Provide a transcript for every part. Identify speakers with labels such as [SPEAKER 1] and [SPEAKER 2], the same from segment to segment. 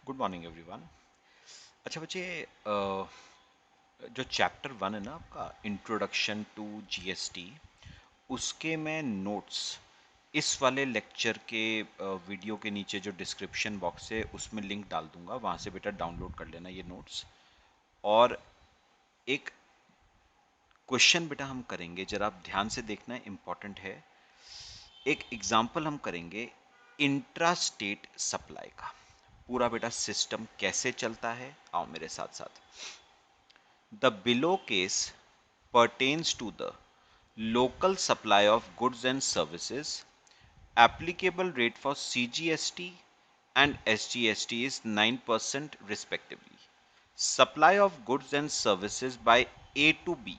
[SPEAKER 1] Good morning everyone. अच्छा बच्चे, जो चैप्टर 1 है ना आपका इंट्रोडक्शन टू जीएसटी, उसके मैं नोट्स इस वाले लेक्चर के वीडियो के नीचे जो डिस्क्रिप्शन बॉक्स है उसमें लिंक डाल दूंगा, वहाँ से बेटा डाउनलोड कर लेना ये नोट्स। और एक क्वेश्चन बेटा हम करेंगे, जरा आप ध्यान से देखना है, इम्पॉर्टेंट है। एक एग्जाम्पल हम करेंगे इंट्रा स्टेट सप्लाई का। पूरा बेटा सिस्टम कैसे चलता है, आओ मेरे साथ साथ। The below case pertains to the local supply of goods and services. Applicable rate for CGST and SGST is 9% respectively. Supply of goods and services by A to B,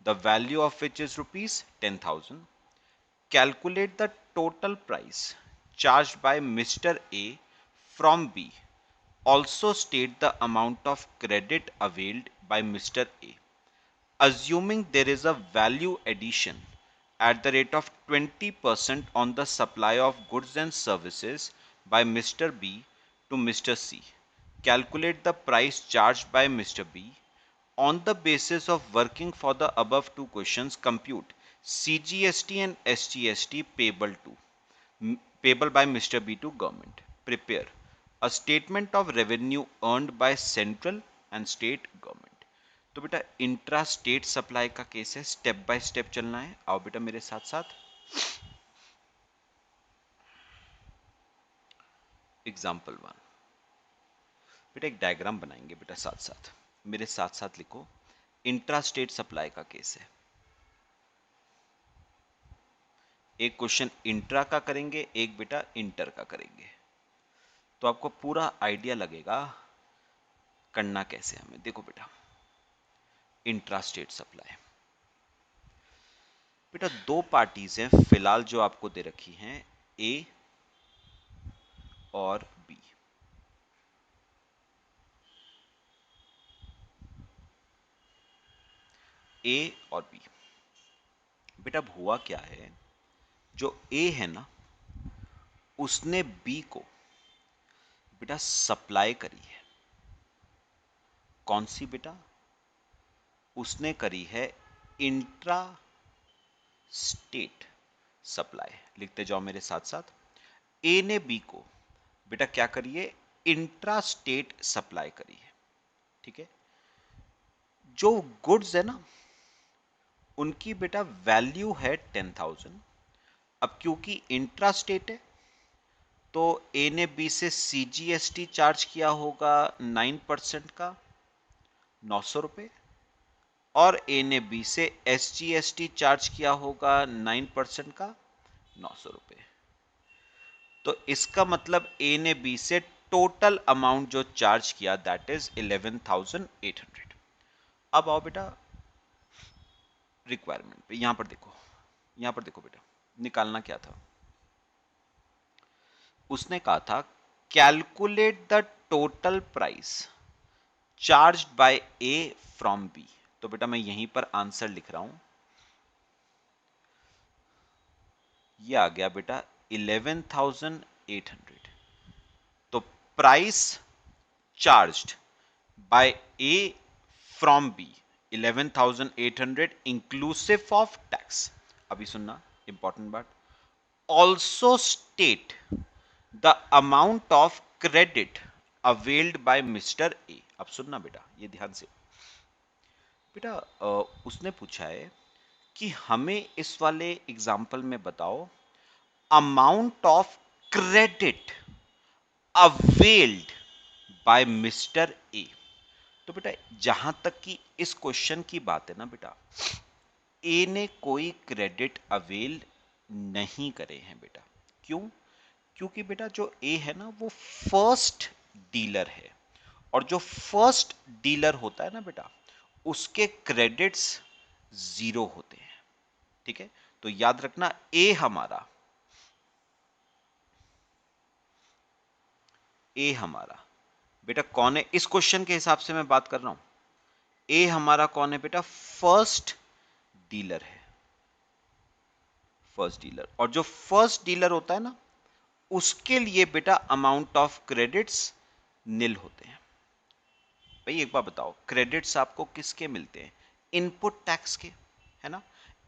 [SPEAKER 1] the value of which is rupees 10,000. Calculate the total price charged by Mr. A from B. Also state the amount of credit availed by Mr. A. Assuming there is a value addition at the rate of 20% on the supply of goods and services by Mr. B to Mr. C. Calculate the price charged by Mr. B. On the basis of working for the above two questions, compute CGST and SGST payable by Mr. B to government. Prepare a statement of revenue earned by central and state government. तो बेटा intra state supply का case है, step by step चलना है। आओ बेटा मेरे साथ साथ। एग्जाम्पल 1, बेटा एक डायग्राम बनाएंगे बेटा, साथ साथ मेरे साथ साथ लिखो। इंट्रा स्टेट सप्लाई का केस है। एक क्वेश्चन इंट्रा का करेंगे, एक बेटा इंटर का करेंगे, तो आपको पूरा आइडिया लगेगा करना कैसे हमें। देखो बेटा, इंट्रा स्टेट सप्लाई, बेटा दो पार्टीज हैं फिलहाल जो आपको दे रखी हैं, ए और बी। ए और बी, बेटा अब हुआ क्या है, जो ए है ना उसने बी को बेटा सप्लाई करी है। कौन सी बेटा? उसने करी है इंट्रा स्टेट सप्लाई। लिखते जाओ मेरे साथ साथ। ए ने बी को बेटा क्या करी है? इंट्रा स्टेट सप्लाई करी है। ठीक है, जो गुड्स है ना उनकी बेटा वैल्यू है 10,000। अब क्योंकि इंट्रा स्टेट है तो ए ने बी से सीजीएसटी चार्ज किया होगा 9% का 900 रुपए, और ए ने बी से एसजीएसटी चार्ज किया होगा 9% का 900 रुपए। तो इसका मतलब ए ने बी से टोटल अमाउंट जो चार्ज किया दैट इज 11,800। अब आओ बेटा रिक्वायरमेंट पे, यहां पर देखो, यहां पर देखो बेटा, निकालना क्या था। उसने कहा था calculate the total price charge by A from B. तो बेटा मैं यहीं पर आंसर लिख रहा हूं, ये आ गया बेटा 11,800। तो price charged by A from B 11,800 inclusive of tax. अभी सुनना इंपॉर्टेंट बात, also state the amount of credit availed by Mister A. अब सुनना बेटा, ये ध्यान से बेटा, उसने पूछा है कि हमें इस वाले एग्जाम्पल में बताओ amount of credit availed by Mister A. तो बेटा जहां तक कि इस क्वेश्चन की बात है ना बेटा, ए ने कोई क्रेडिट अवेल नहीं करे हैं बेटा। क्यों? क्योंकि बेटा जो ए है ना वो फर्स्ट डीलर है, और जो फर्स्ट डीलर होता है ना बेटा उसके क्रेडिट्स जीरो होते हैं। ठीक है, तो याद रखना ए हमारा बेटा कौन है इस क्वेश्चन के हिसाब से मैं बात कर रहा हूं। ए हमारा कौन है बेटा? फर्स्ट डीलर है, फर्स्ट डीलर। और जो फर्स्ट डीलर होता है ना उसके लिए बेटा अमाउंट ऑफ क्रेडिट्स नील होते हैं। भाई एक बार बताओ, क्रेडिट्स आपको किसके मिलते हैं? इनपुट टैक्स के, है ना?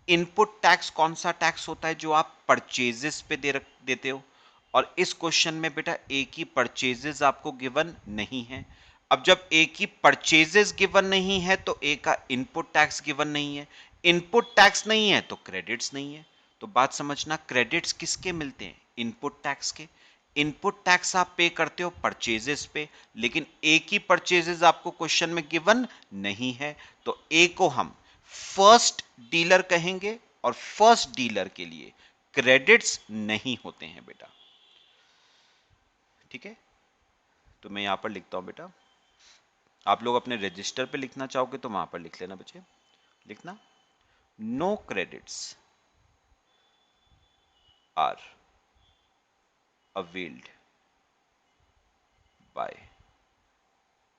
[SPEAKER 1] इनपुट टैक्स कौन सा टैक्स होता है जो आप परचेजेस पे देते हो? और इस क्वेश्चन में बेटा एक ही परचेजेस आपको गिवन नहीं है। अब जब एक ही परचेजेस गिवन नहीं है तो एक का इनपुट टैक्स गिवन नहीं है। इनपुट टैक्स नहीं है तो क्रेडिट्स नहीं है। तो बात समझना, क्रेडिट्स किसके मिलते हैं? इनपुट टैक्स के। इनपुट टैक्स आप पे करते हो परचेजेस पे, लेकिन एक ही परचेजेस आपको क्वेश्चन में गिवन नहीं है, तो ए को हम फर्स्ट डीलर कहेंगे और फर्स्ट डीलर के लिए क्रेडिट्स नहीं होते हैं बेटा। ठीक है, तो मैं यहां पर लिखता हूं बेटा, आप लोग अपने रजिस्टर पे लिखना चाहोगे तो वहां पर लिख लेना बच्चे, लिखना no credits are availed by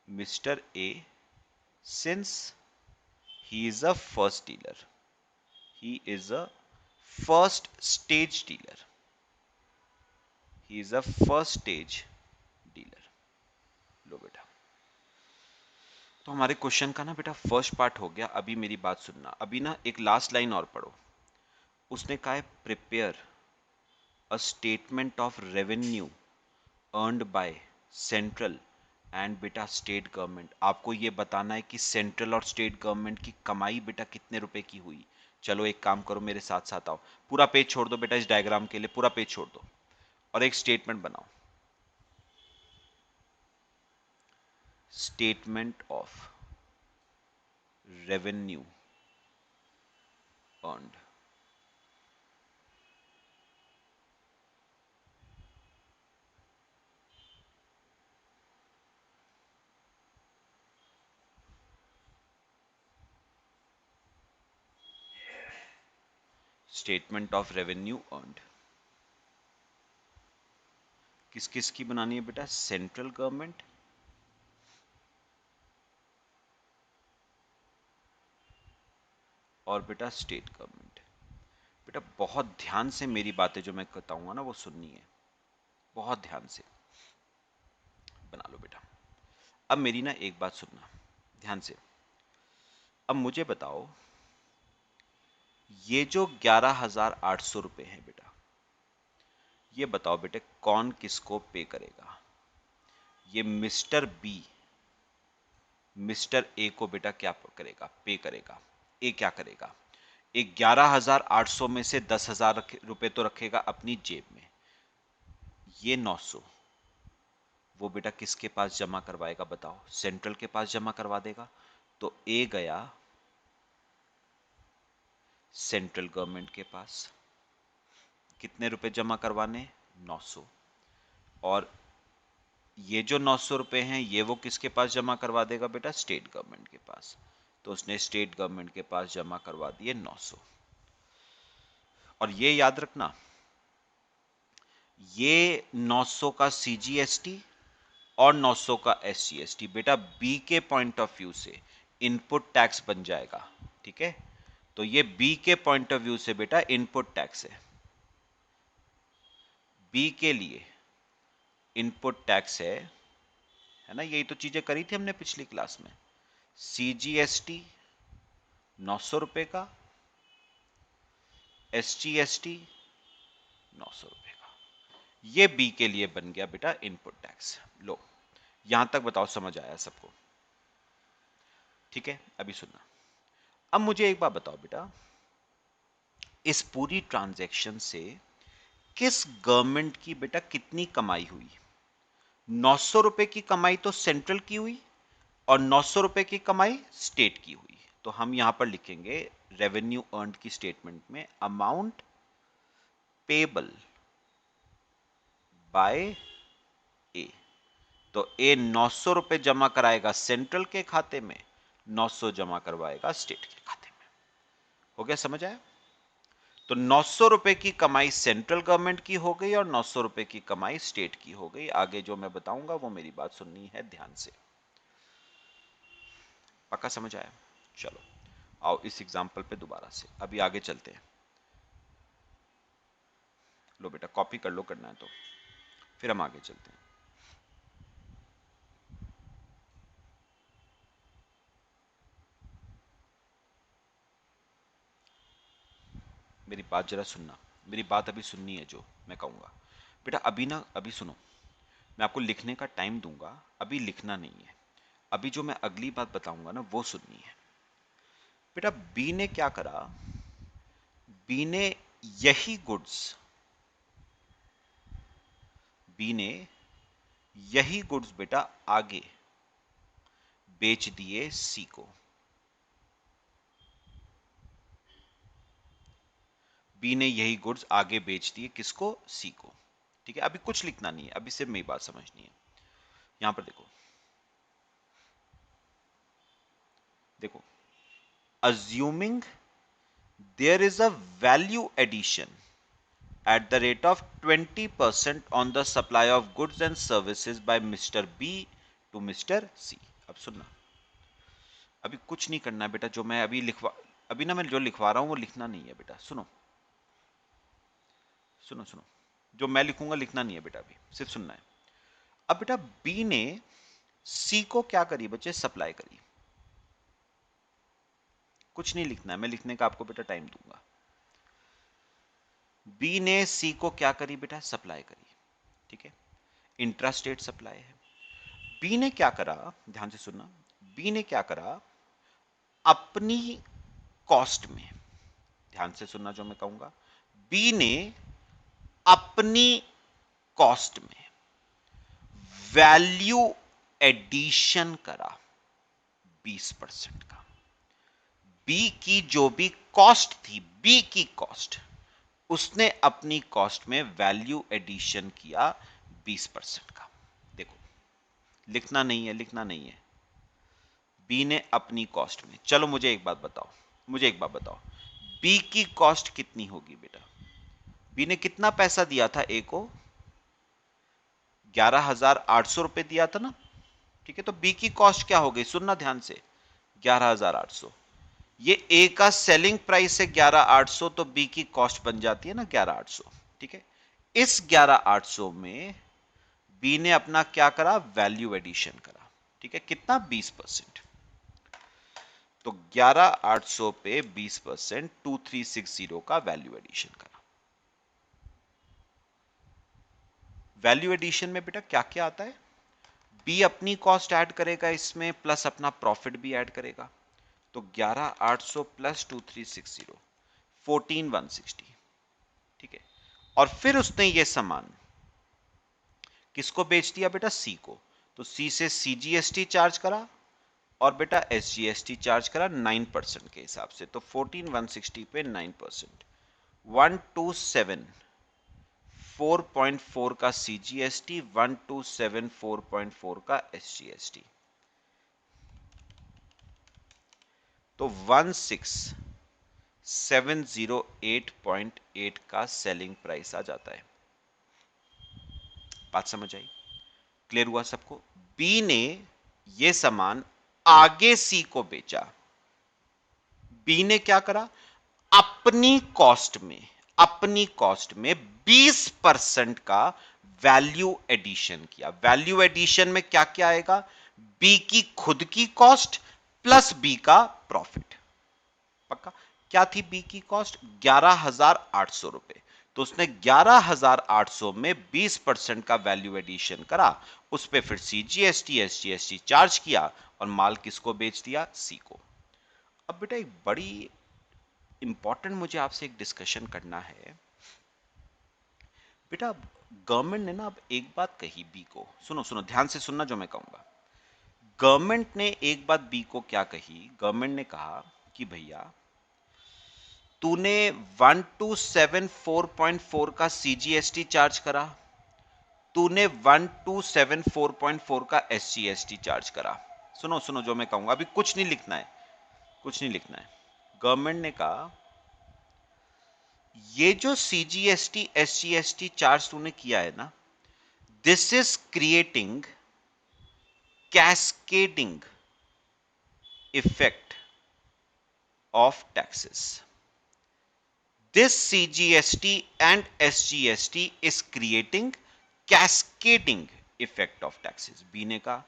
[SPEAKER 1] Mister A since he is a first dealer, he is a first stage dealer, he is a first stage dealer। लो बेटा, तो हमारे क्वेश्चन का ना बेटा फर्स्ट पार्ट हो गया। अभी मेरी बात सुनना, अभी ना एक लास्ट लाइन और पढ़ो। उसने कहा है prepare a statement of revenue earned by central and बेटा स्टेट गवर्नमेंट। आपको ये बताना है कि सेंट्रल और स्टेट गवर्नमेंट की कमाई बेटा कितने रुपए की हुई। चलो एक काम करो, मेरे साथ साथ आओ, पूरा पेज छोड़ दो बेटा इस डायग्राम के लिए, पूरा पेज छोड़ दो और एक स्टेटमेंट बनाओ। Statement of revenue earned. Statement of revenue earned किस किस की बनानी है बेटा? सेंट्रल गवर्नमेंट और बेटा स्टेट गवर्नमेंट। बेटा बहुत ध्यान से मेरी बातें जो मैं बताऊंगा ना वो सुननी है, बहुत ध्यान से बना लो बेटा। अब मेरी ना एक बात सुनना ध्यान से। अब मुझे बताओ, ये जो 11,800 रुपए हैं बेटा, ये बताओ बेटे कौन किसको पे करेगा? ये मिस्टर बी मिस्टर ए को बेटा क्या करेगा? पे करेगा। ए क्या करेगा? एक 11,800 में से 10,000 रुपए तो रखेगा अपनी जेब में। ये 900 वो बेटा किसके पास जमा करवाएगा बताओ? सेंट्रल के पास जमा करवा देगा। तो ए गया सेंट्रल गवर्नमेंट के पास, कितने रुपए जमा करवाने? 900। और ये जो 900 रुपए हैं ये वो किसके पास जमा करवा देगा बेटा? स्टेट गवर्नमेंट के पास। तो उसने स्टेट गवर्नमेंट के पास जमा करवा दिए 900। और ये याद रखना, ये 900 का सीजीएसटी और 900 का एसजीएसटी बेटा बी के पॉइंट ऑफ व्यू से इनपुट टैक्स बन जाएगा। ठीक है, तो ये बी के पॉइंट ऑफ व्यू से बेटा इनपुट टैक्स बी के लिए इनपुट टैक्स है ना? यही तो चीजें करी थी हमने पिछली क्लास में। सीजीएसटी 900 रुपए का, एसजीएसटी 900 रुपए का, ये बी के लिए बन गया बेटा इनपुट टैक्स। लो यहां तक बताओ समझ आया सबको? ठीक है, अभी सुनना। अब मुझे एक बात बताओ बेटा, इस पूरी ट्रांजैक्शन से किस गवर्नमेंट की बेटा कितनी कमाई हुई? 900 रुपए की कमाई तो सेंट्रल की हुई और 900 रुपए की कमाई स्टेट की हुई। तो हम यहां पर लिखेंगे रेवेन्यू अर्न्ड की स्टेटमेंट में अमाउंट पेबल बाय ए। तो ए 900 रुपए जमा कराएगा सेंट्रल के खाते में, 900 जमा करवाएगा स्टेट के खाते में। हो गया, समझ आया? तो 900 रुपए की कमाई सेंट्रल गवर्नमेंट की हो गई और 900 रुपए की कमाई स्टेट की हो गई। आगे जो मैं बताऊंगा वो मेरी बात सुननी है ध्यान से। पक्का समझ आया? चलो आओ इस एग्जांपल पे दोबारा से अभी आगे चलते हैं। लो बेटा कॉपी कर लो, करना है तो फिर हम आगे चलते हैं। मेरी बात जरा सुनना, मेरी बात अभी सुननी है जो मैं कहूँगा। बेटा अभी ना, अभी सुनो, मैं आपको लिखने का टाइम दूंगा, अभी लिखना नहीं है। अभी जो मैं अगली बात बताऊंगा ना वो सुननी है। बेटा बी ने क्या करा, बी ने यही गुड्स, बी ने यही गुड्स बेटा आगे बेच दिए सी को। बी ने यही गुड्स आगे बेच दिए किसको, सी को। ठीक है, अभी कुछ लिखना नहीं है, अभी सिर्फ मेरी बात समझनी है। यहां पर देखो, देखो, assuming there is a value addition at the rate of 20% on the supply of goods and services by Mr. B to Mr. C। अब सुनना, अभी कुछ नहीं करना है बेटा, जो मैं अभी लिखवा, अभी ना मैं जो लिखवा रहा हूं वो लिखना नहीं है बेटा। सुनो सुनो सुनो, जो मैं लिखूंगा लिखना नहीं है बेटा, अभी सिर्फ सुनना है। अब बेटा बी ने सी को क्या करी बच्चे, सप्लाई करी। कुछ नहीं लिखना है, मैं लिखने का आपको बेटा टाइम दूंगा। बी ने सी को क्या करी बेटा, सप्लाई करी। ठीक है, इंट्रास्टेट सप्लाई है। बी ने क्या करा, ध्यान से सुनना, बी ने क्या करा, अपनी कॉस्ट में, ध्यान से सुनना जो मैं कहूंगा, बी ने अपनी कॉस्ट में वैल्यू एडिशन करा 20% का। बी की जो भी कॉस्ट थी, बी की कॉस्ट, उसने अपनी कॉस्ट में वैल्यू एडिशन किया 20% का। देखो, लिखना नहीं है, लिखना नहीं है। बी ने अपनी कॉस्ट में, चलो मुझे एक बात बताओ, मुझे एक बात बताओ, बी की कॉस्ट कितनी होगी बेटा। बी ने कितना पैसा दिया था ए को, 11,800 रुपए दिया था ना। ठीक है, तो बी की कॉस्ट क्या हो गई, सुनना ध्यान से, 11,800। ये ए का सेलिंग प्राइस है 11,800, तो बी की कॉस्ट बन जाती है ना 11,800। ठीक है, इस 11,800 में बी ने अपना क्या करा, वैल्यू एडिशन करा। ठीक है, कितना, 20%। तो 11,800 पे 20%, 2360 का वैल्यू एडिशन करा। वैल्यू एडिशन में बेटा क्या क्या आता है, बी अपनी कॉस्ट ऐड करेगा इसमें, प्लस अपना प्रॉफिट भी ऐड करेगा। तो 11,800 प्लस 2360, 14,160। ठीक है, और फिर उसने ये सामान किसको बेच दिया बेटा, सी को। तो सी से सीजीएसटी चार्ज करा और बेटा एसजीएसटी चार्ज करा 9% के हिसाब से। तो 14,160 पे 9%, 127,4.4 का सीजीएसटी, 127,4.4 का एसजीएसटी। तो 16,708.8 का सेलिंग प्राइस आ जाता है। बात समझ आई, क्लियर हुआ सबको। बी ने यह सामान आगे सी को बेचा। बी ने क्या करा, अपनी कॉस्ट में, अपनी कॉस्ट में 20% का वैल्यू एडिशन किया। वैल्यू एडिशन में क्या क्या आएगा, बी की खुद की कॉस्ट प्लस बी का प्रॉफिट। पक्का, क्या थी बी की कॉस्ट, 11,800 रुपए। तो उसने 11,800 में 20% का वैल्यू एडिशन करा, उस पर फिर सीजीएसटी एसजीएसटी चार्ज किया और माल किसको बेच दिया, सी को। अब बेटा एक बड़ी इंपॉर्टेंट मुझे आपसे एक डिस्कशन करना है। बेटा गवर्नमेंट ने ना अब एक बात कही बी को, सुनो सुनो ध्यान से सुनना जो मैं कहूंगा। गवर्नमेंट ने एक बात बी को क्या कही, गवर्नमेंट ने कहा कि भैया तूने 1274.4 का सीजीएसटी चार्ज करा, तूने 1274.4 का एसजीएसटी चार्ज करा। सुनो सुनो जो मैं कहूंगा, अभी कुछ नहीं लिखना है, कुछ नहीं लिखना है। गवर्नमेंट ने कहा ये जो सीजीएसटी एसजीएसटी चार्ज तूने किया है ना, this is creating cascading effect of taxes. This CGST and SGST is creating cascading effect of taxes। B ने कहा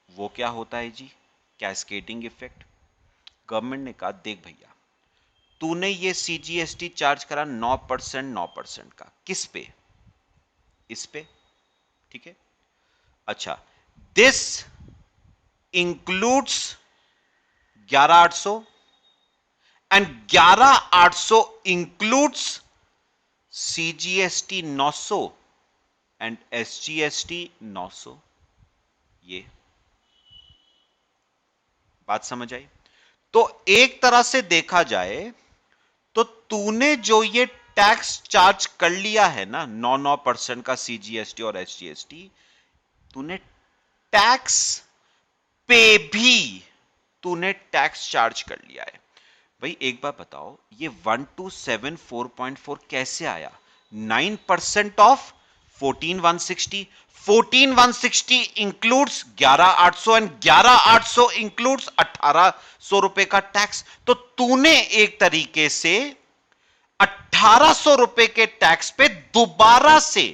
[SPEAKER 1] वो क्या होता है जी, कैस्केडिंग इफेक्ट। गवर्नमेंट ने कहा देख भैया, तूने ये सीजीएसटी चार्ज करा 9% का, किस पे? इस पे, ठीक है। अच्छा, this includes 11800 and 11800 includes CGST 900 and SGST 900। ये बात समझ आई? तो एक तरह से देखा जाए तो तूने जो ये टैक्स चार्ज कर लिया है ना 9% का सीजीएसटी और एसजीएसटी, तूने टैक्स पे भी तूने टैक्स चार्ज कर लिया है। भाई एक बार बताओ, ये 1274.4 कैसे आया? 9% ऑफ 14160। 14160 इंक्लूड्स 11800 एंड 11800 इंक्लूड्स 1800 रुपए का टैक्स। तो तूने एक तरीके से 1800 रुपए के टैक्स पे दोबारा से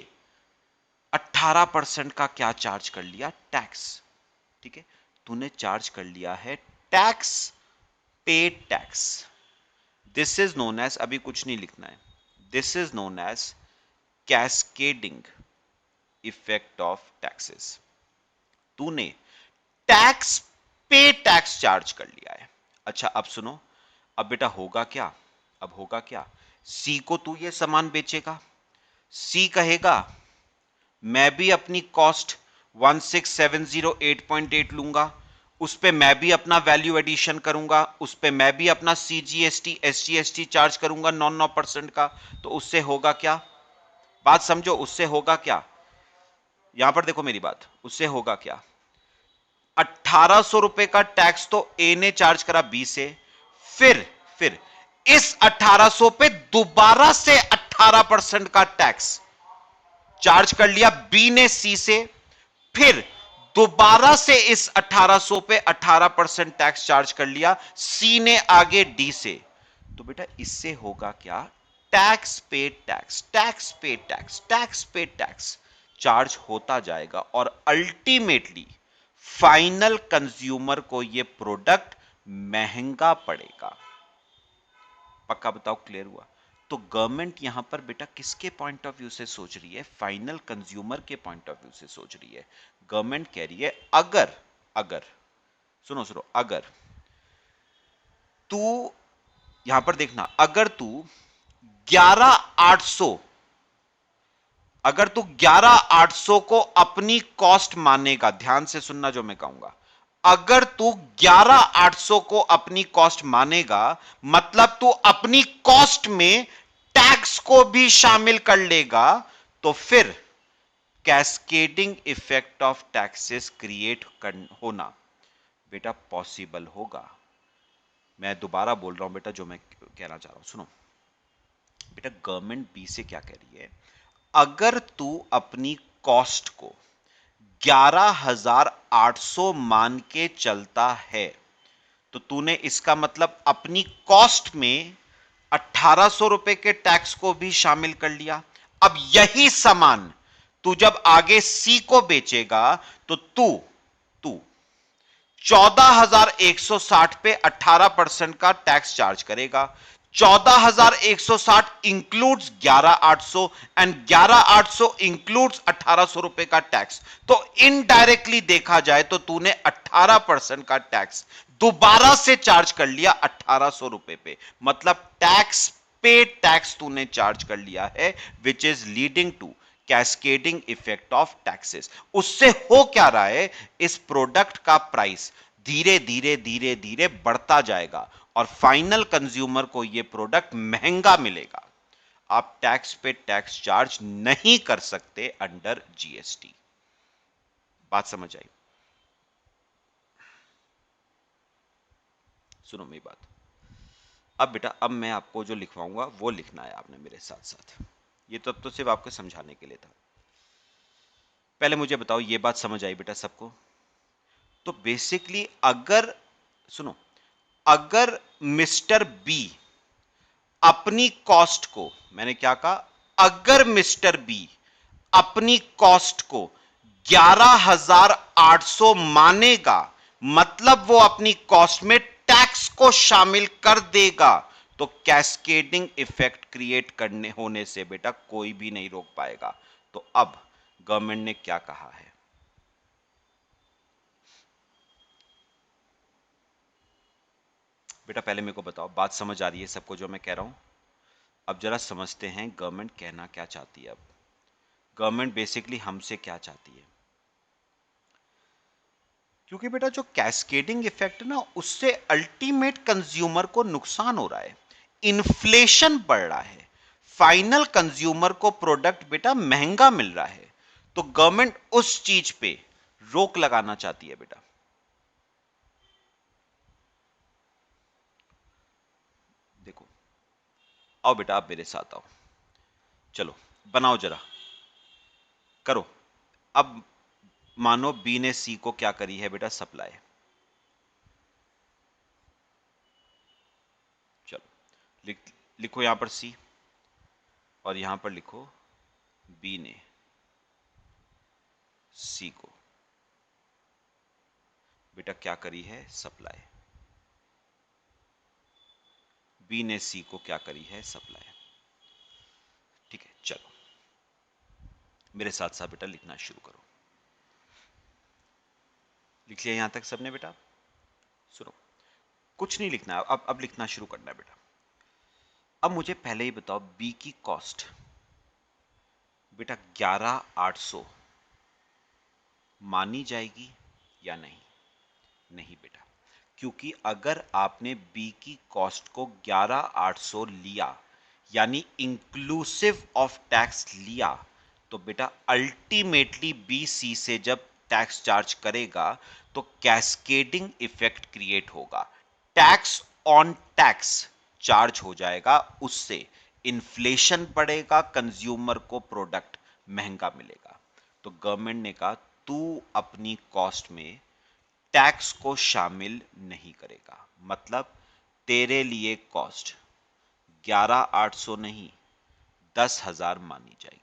[SPEAKER 1] 18% का क्या चार्ज कर लिया? टैक्स। ठीक है, तूने चार्ज कर लिया है tax, paid tax. This is known as, अभी कुछ नहीं लिखना है, this is known as cascading effect of taxes. तूने टैक्स पे टैक्स चार्ज कर लिया है। अच्छा अब सुनो, अब बेटा होगा क्या? अब होगा क्या? सी को तू ये सामान बेचेगा, सी कहेगा मैं भी अपनी कॉस्ट 16708.8 लूंगा, उस पे मैं भी अपना वैल्यू एडिशन करूंगा, उस पे मैं भी अपना सीजीएसटी एसजीएसटी चार्ज करूंगा 9% का। तो उससे होगा क्या? बात समझो, उससे होगा क्या? यहां पर देखो मेरी बात, उससे होगा क्या? 1800 रुपए का टैक्स तो ए ने चार्ज करा बी से, फिर इस 1800 पे दोबारा से 18% का टैक्स चार्ज कर लिया बी ने सी से, फिर दोबारा से इस 1800 पे 18% टैक्स चार्ज कर लिया सी ने आगे डी से। तो बेटा इससे होगा क्या? टैक्स पे टैक्स, टैक्स पे टैक्स, टैक्स पे टैक्स चार्ज होता जाएगा और अल्टीमेटली फाइनल कंज्यूमर को यह प्रोडक्ट महंगा पड़ेगा। पक्का बताओ, क्लियर हुआ? तो गवर्नमेंट यहां पर बेटा किसके पॉइंट ऑफ व्यू से सोच रही है? फाइनल कंज्यूमर के पॉइंट ऑफ व्यू से सोच रही है। गवर्नमेंट कह रही है अगर अगर सुनो सुनो, अगर तू, यहां पर देखना, अगर तू 11800 अगर तू 11800 को अपनी कॉस्ट मानेगा, ध्यान से सुनना जो मैं कहूंगा, अगर तू 11800 को अपनी कॉस्ट मानेगा, मतलब तू अपनी कॉस्ट में टैक्स को भी शामिल कर लेगा, तो फिर cascading effect of taxes create होना बेटा पॉसिबल होगा। मैं दोबारा बोल रहा हूं बेटा, जो मैं कहना चाह रहा हूं सुनो बेटा। गवर्नमेंट बी से क्या कह रही है? अगर तू अपनी कॉस्ट को 11800 मान के चलता है, तो तूने इसका मतलब अपनी कॉस्ट में 1800 रुपए के टैक्स को भी शामिल कर लिया। अब यही सामान तू जब आगे सी को बेचेगा, तो तू तू 14160 पे 18% का टैक्स चार्ज करेगा। 14160 इंक्लूड्स 11800 एंड 11800 इंक्लूड्स 1800 रुपए का टैक्स। तो इनडायरेक्टली देखा जाए तो तूने 18% का टैक्स दोबारा से चार्ज कर लिया 1800 रुपए पे, मतलब टैक्स पे टैक्स तूने चार्ज कर लिया है, which is leading to cascading effect of taxes. उससे हो क्या रहा है? इस प्रोडक्ट का प्राइस धीरे धीरे धीरे धीरे बढ़ता जाएगा और फाइनल कंज्यूमर को यह प्रोडक्ट महंगा मिलेगा। आप टैक्स पे टैक्स चार्ज नहीं कर सकते अंडर जीएसटी। बात समझ आई? सुनो मेरी बात। अब बेटा, अब मैं आपको जो लिखवाऊंगा वो लिखना है आपने मेरे साथ साथ। ये तो अब तो सिर्फ आपको समझाने के लिए था। पहले मुझे बताओ, ये बात समझ आई बेटा सबको? तो बेसिकली अगर सुनो, अगर मिस्टर बी अपनी कॉस्ट को, मैंने क्या कहा? अगर मिस्टर बी अपनी कॉस्ट को 11800 मानेगा, मतलब वो अपनी कॉस्ट में टैक्स को शामिल कर देगा, तो कैस्केडिंग इफेक्ट क्रिएट करने होने से बेटा कोई भी नहीं रोक पाएगा। तो अब गवर्नमेंट ने क्या कहा है? बेटा पहले मेरे को बताओ, बात समझ आ रही है सबको जो मैं कह रहा हूं? अब जरा समझते हैं गवर्नमेंट कहना क्या चाहती है। अब गवर्नमेंट बेसिकली हमसे क्या चाहती है, क्योंकि बेटा जो कैस्केडिंग इफेक्ट ना, उससे अल्टीमेट कंज्यूमर को नुकसान हो रहा है, इन्फ्लेशन बढ़ रहा है, फाइनल कंज्यूमर को प्रोडक्ट बेटा महंगा मिल रहा है। तो गवर्नमेंट उस चीज पे रोक लगाना चाहती है बेटा। देखो, आओ बेटा, आप मेरे साथ आओ, चलो बनाओ जरा, करो। अब मानो बी ने सी को क्या करी है बेटा, सप्लाई। चलो लिखो यहां पर सी, और यहां पर लिखो बी ने सी को बेटा क्या करी है, सप्लाई। बी ने सी को क्या करी है, सप्लाई। ठीक है, चलो मेरे साथ साथ बेटा लिखना शुरू करो। लिख लिया यहां तक सबने बेटा? सुनो, कुछ नहीं लिखना है, अब लिखना शुरू करना है बेटा। अब मुझे पहले ही बताओ, बी की कॉस्ट बेटा 11,800 मानी जाएगी या नहीं? नहीं बेटा, क्योंकि अगर आपने बी की कॉस्ट को 11,800 लिया, यानी इंक्लूसिव ऑफ टैक्स लिया, तो बेटा अल्टीमेटली बी सी से जब टैक्स चार्ज करेगा तो कैस्केडिंग इफेक्ट क्रिएट होगा, टैक्स ऑन टैक्स चार्ज हो जाएगा, उससे इन्फ्लेशन बढ़ेगा, कंज्यूमर को प्रोडक्ट महंगा मिलेगा। तो गवर्नमेंट ने कहा तू अपनी कॉस्ट में टैक्स को शामिल नहीं करेगा, मतलब तेरे लिए कॉस्ट 11,800 नहीं 10,000 मानी जाएगी,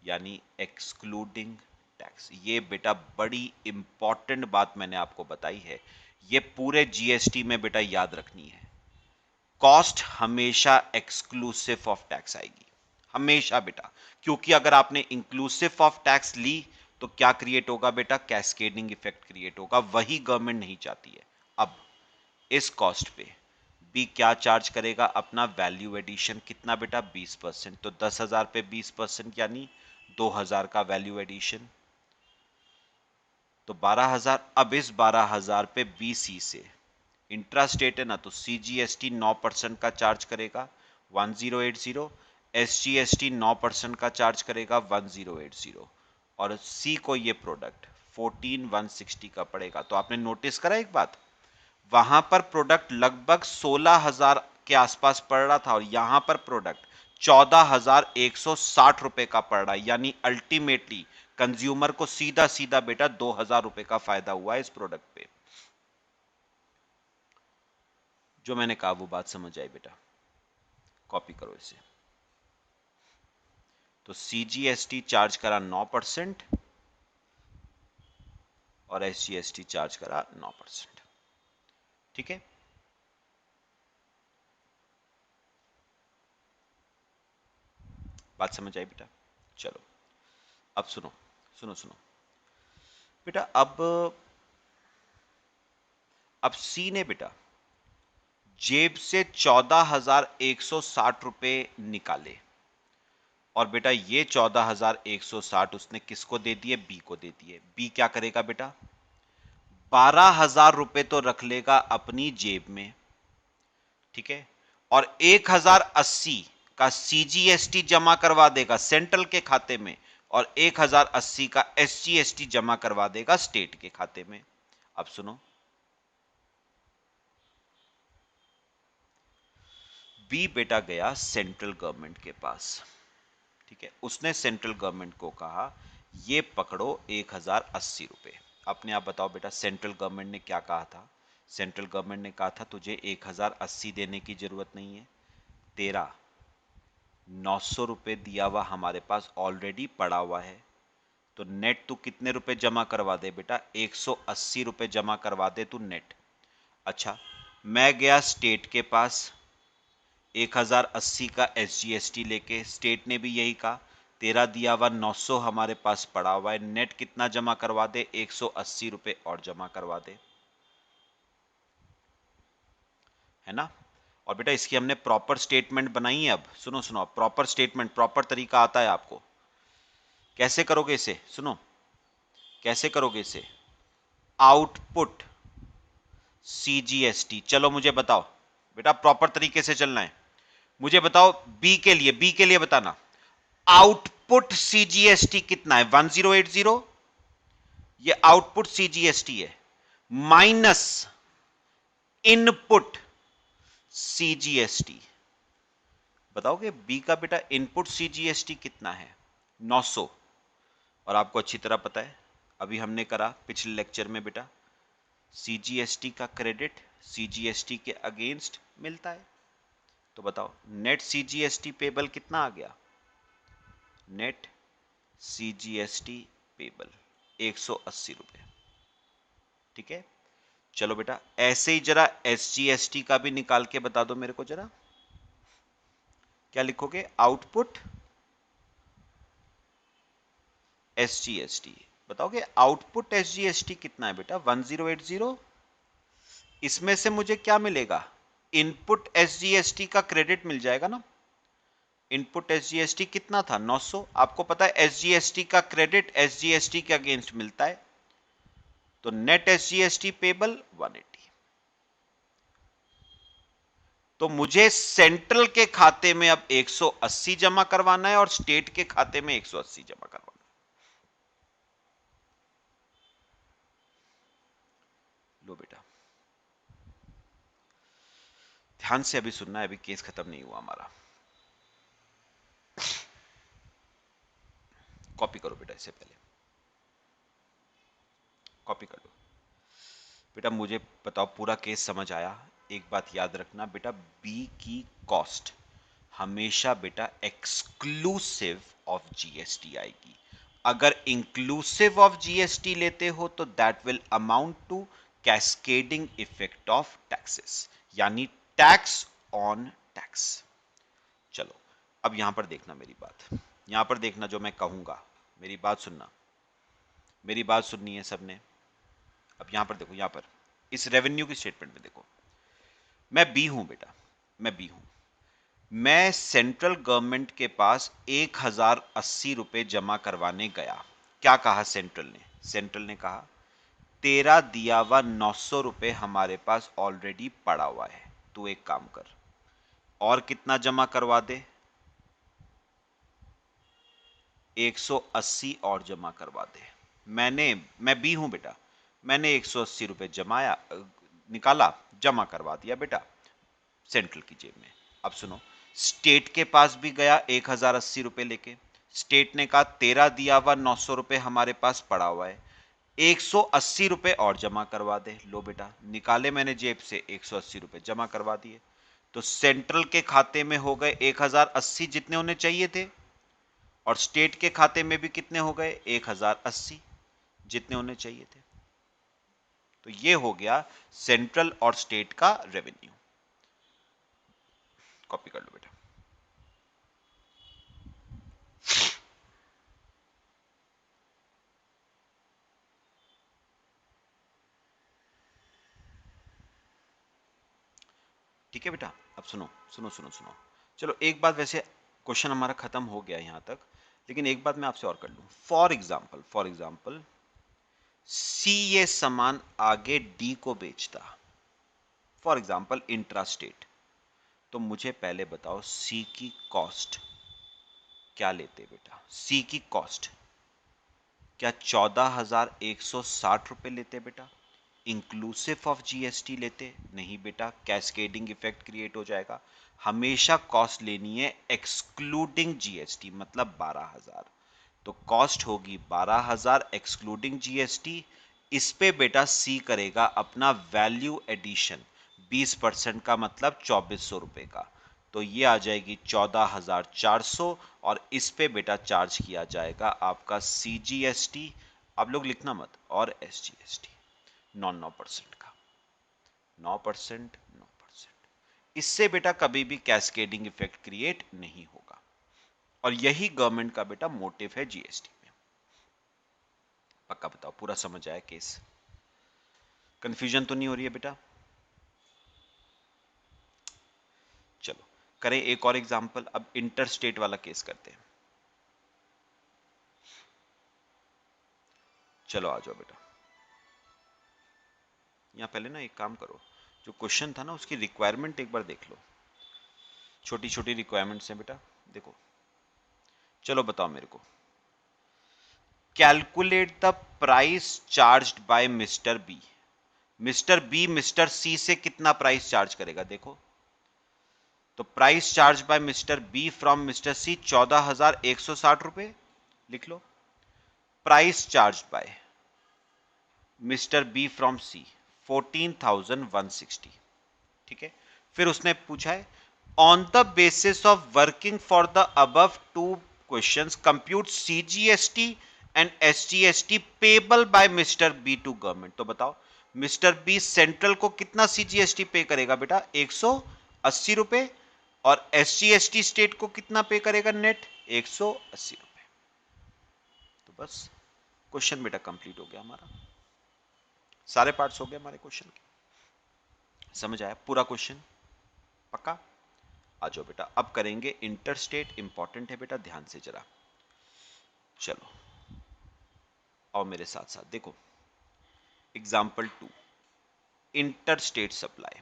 [SPEAKER 1] यानी एक्सक्लूडिंग टैक्स। ये बेटा बड़ी इंपॉर्टेंट बात मैंने आपको बताई है, ये पूरे जीएसटी में बेटा याद रखनी है। कॉस्ट हमेशा एक्सक्लूसिव ऑफ टैक्स आएगी, हमेशा बेटा, क्योंकि अगर आपने इंक्लूसिव ऑफ टैक्स ली तो क्या क्रिएट होगा बेटा, कैस्केडिंग इफेक्ट क्रिएट होगा, वही गवर्नमेंट नहीं चाहती है। अब इस कॉस्ट पे बी क्या चार्ज करेगा, अपना वैल्यू एडिशन कितना बेटा, 20%। तो 10,000 पे 20% यानी 2,000 का वैल्यू एडिशन, तो 12,000। अब इस 12,000 पे बीसी से इंट्रा स्टेट है ना, तो सीजीएसटी 9% का चार्ज करेगा 1080, एसजीएसटी 9% का चार्ज करेगा 1080, और सी को ये प्रोडक्ट 14,160 का पड़ेगा। तो आपने नोटिस करा एक बात, वहां पर प्रोडक्ट लगभग 16,000 के आसपास पड़ रहा था, और यहां पर प्रोडक्ट 14,160 रुपए का पड़ रहा है, यानी अल्टीमेटली कंज्यूमर को सीधा सीधा बेटा 2,000 रुपए का फायदा हुआ है इस प्रोडक्ट पे। जो मैंने कहा वो बात समझ आई बेटा? कॉपी करो इसे। तो सीजीएसटी चार्ज करा 9% और एसजीएसटी चार्ज करा 9%। ठीक है, बात समझ आई बेटा? चलो अब सुनो, सुनो सुनो बेटा। अब सी ने बेटा जेब से 14,160 रुपए निकाले, और बेटा ये 14,160 उसने किसको दे दिए, बी को दे दिए। बी क्या करेगा बेटा, 12,000 रुपए तो रख लेगा अपनी जेब में, ठीक है, और 1,080 का सीजीएसटी जमा करवा देगा सेंट्रल के खाते में, और 1,080 का एसजीएसटी जमा करवा देगा स्टेट के खाते में। अब सुनो, बी बेटा गया सेंट्रल गवर्नमेंट के पास, ठीक है, उसने सेंट्रल गवर्नमेंट को कहा ये पकड़ो 1,080 रुपए। अपने आप बताओ बेटा, सेंट्रल गवर्नमेंट ने क्या कहा था? सेंट्रल गवर्नमेंट ने कहा था तुझे 1,080 देने की जरूरत नहीं है, तेरा 900 रुपए दिया हुआ हमारे पास ऑलरेडी पड़ा हुआ है, तो नेट तू कितने रुपए जमा करवा दे बेटा, 180 रुपए जमा करवा दे तू नेट। अच्छा, मैं गया स्टेट के पास 1080 का SGST लेके, स्टेट ने भी यही कहा तेरा दिया हुआ 900 हमारे पास पड़ा हुआ है, नेट कितना जमा करवा दे, 180 रुपए और जमा करवा दे, है ना। और बेटा इसकी हमने प्रॉपर स्टेटमेंट बनाई है। अब सुनो सुनो, प्रॉपर स्टेटमेंट, प्रॉपर तरीका आता है आपको। कैसे करोगे इसे, सुनो कैसे करोगे इसे। आउटपुट CGST, चलो मुझे बताओ बेटा, प्रॉपर तरीके से चलना है। मुझे बताओ बी के लिए बताना, आउटपुट CGST कितना है, 1080, ये आउटपुट CGST है, माइनस इनपुट CGST। बताओगे बी का बेटा इनपुट CGST कितना है, 900। और आपको अच्छी तरह पता है, अभी हमने करा पिछले लेक्चर में बेटा, CGST का क्रेडिट CGST के अगेंस्ट मिलता है। तो बताओ नेट CGST पेबल कितना आ गया, नेट CGST पेबल 180 रुपए। ठीक है, चलो बेटा ऐसे ही जरा SGST का भी निकाल के बता दो मेरे को जरा। क्या लिखोगे, आउटपुट SGST, बताओगे आउटपुट SGST कितना है बेटा, 1080। इसमें से मुझे क्या मिलेगा, इनपुट SGST का क्रेडिट मिल जाएगा ना। इनपुट SGST कितना था, 900। आपको पता है SGST का क्रेडिट SGST के अगेंस्ट मिलता है, तो नेट SGST पेबल 180। तो मुझे सेंट्रल के खाते में अब 180 जमा करवाना है और स्टेट के खाते में 180 जमा करवाना है। लो बेटा ध्यान से अभी सुनना है, अभी केस खत्म नहीं हुआ हमारा। कॉपी करो बेटा, इससे पहले कॉपी कर लो। बेटा मुझे बताओ पूरा केस समझ आया। एक बात याद रखना बेटा, बी की कॉस्ट हमेशा बेटा एक्सक्लूसिव ऑफ जीएसटी आएगी। अगर इंक्लूसिव ऑफ जीएसटी लेते हो तो that will amount to cascading effect of taxes, यानी टैक्स ऑन टैक्स। चलो अब यहां पर देखना मेरी बात, यहां पर देखना जो मैं कहूंगा, मेरी बात सुनना, मेरी बात सुननी है सबने। अब यहां पर देखो, यहां पर इस रेवेन्यू की स्टेटमेंट में देखो, मैं बी हूं बेटा, मैं बी हूं। मैं सेंट्रल गवर्नमेंट के पास 1080 रुपए जमा करवाने गया। क्या कहा सेंट्रल ने, सेंट्रल ने कहा तेरा दिया हुआ 900 रुपए हमारे पास ऑलरेडी पड़ा हुआ है, तू एक काम कर और कितना जमा करवा दे, 180 और जमा करवा दे। मैं बी हूं बेटा, मैंने 180 रुपए जमाया, निकाला, जमा करवा दिया बेटा सेंट्रल की जेब में। अब सुनो, स्टेट के पास भी गया 1080 रुपए लेके। स्टेट ने कहा तेरा दिया हुआ 900 रुपए हमारे पास पड़ा हुआ है, 180 रुपए और जमा करवा दे। लो बेटा निकाले मैंने जेब से 180 रुपए जमा करवा दिए। तो सेंट्रल के खाते में हो गए 1080 जितने होने चाहिए थे, और स्टेट के खाते में भी कितने हो गए, 1080 जितने होने चाहिए थे। तो ये हो गया सेंट्रल और स्टेट का रेवेन्यू। कॉपी कर लो बेटा। ठीक है बेटा, अब सुनो सुनो सुनो सुनो। चलो एक बात, वैसे क्वेश्चन हमारा खत्म हो गया यहां तक, लेकिन एक बात मैं आपसे और कर लूं। फॉर एग्जाम्पल सी ये सामान आगे डी को बेचता, फॉर एग्जाम्पल इंट्रा स्टेट, तो मुझे पहले बताओ सी की कॉस्ट क्या लेते बेटा, सी की कॉस्ट क्या 14,160 रुपए लेते बेटा, इंक्लूसिव ऑफ जीएसटी लेते, नहीं बेटा, कैस्केडिंग इफेक्ट क्रिएट हो जाएगा। हमेशा कॉस्ट लेनी है एक्सक्लूडिंग जीएसटी, मतलब 12,000। तो कॉस्ट होगी 12,000 एक्सक्लूडिंग जीएसटी। इस पे बेटा सी करेगा अपना वैल्यू एडिशन 20% का, मतलब 2400 रुपए का। तो ये आ जाएगी 14,400, और इस पे बेटा चार्ज किया जाएगा आपका सीजीएसटी, आप लोग लिखना मत, और एसजीएसटी 9% का। 9%, 9%। इससे बेटा कभी भी कैस्केडिंग इफेक्ट क्रिएट नहीं होगा, और यही गवर्नमेंट का बेटा मोटिव है जीएसटी में। पक्का बताओ, पूरा समझ आया केस? कंफ्यूजन तो नहीं हो रही है बेटा? चलो करें एक और एग्जांपल। अब इंटर स्टेट वाला केस करते हैं। चलो आ जाओ बेटा। यहाँ पहले ना एक काम करो, जो क्वेश्चन था ना उसकी रिक्वायरमेंट एक बार देख लो। छोटी छोटी रिक्वायरमेंट्स हैं बेटा, देखो। चलो बताओ मेरे को, calculate the price charged by mister B. Mister B mister C से कितना प्राइस चार्ज करेगा? देखो तो price charge by mister B from mister C 14,160 रुपए लिख लो। Price charge by mister B from C 14,160। ठीक है, फिर उसने पूछा है on the basis of working for the above two questions compute CGST and SGST payable by mister B to government. तो बताओ मिस्टर बी सेंट्रल को कितना सीजीएसटी पे करेगा बेटा? 180 रुपए। और एसजीएसटी स्टेट को कितना पे करेगा नेट? 180 रुपए। तो बस क्वेश्चन बेटा कंप्लीट हो गया हमारा, सारे पार्ट्स हो गए हमारे क्वेश्चन के। समझ आया पूरा क्वेश्चन? पक्का? आ जाओ बेटा, अब करेंगे इंटर स्टेट। इंपॉर्टेंट है बेटा, ध्यान से जरा। चलो और मेरे साथ साथ देखो example 2, inter state supply.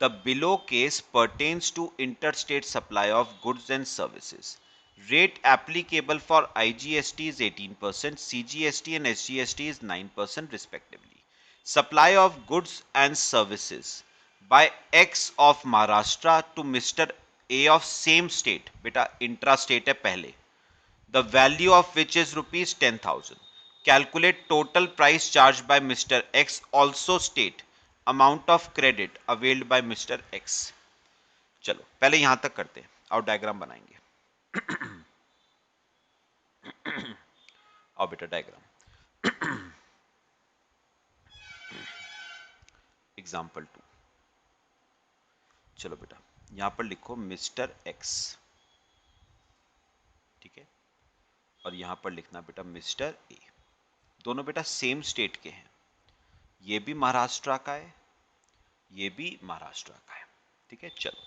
[SPEAKER 1] The below case pertains to interstate supply of goods and services. Rate applicable for IGST is 18%, CGST and SGST is 9% respectively. Supply of goods and services by X of Maharashtra to Mr. A of same state, beta intrastate है पहले, the value of which is rupees 10,000. Calculate total price charged by Mr. X. Also state amount of credit availed by Mr. X. चलो पहले यहां तक करते हैं और diagram बनाएंगे। और बेटा डायग्राम एग्जाम्पल 2। चलो बेटा यहां पर लिखो मिस्टर एक्स, ठीक है, और यहां पर लिखना बेटा मिस्टर ए। दोनों बेटा सेम स्टेट के हैं, ये भी महाराष्ट्र का है, ये भी महाराष्ट्र का है। ठीक है, चलो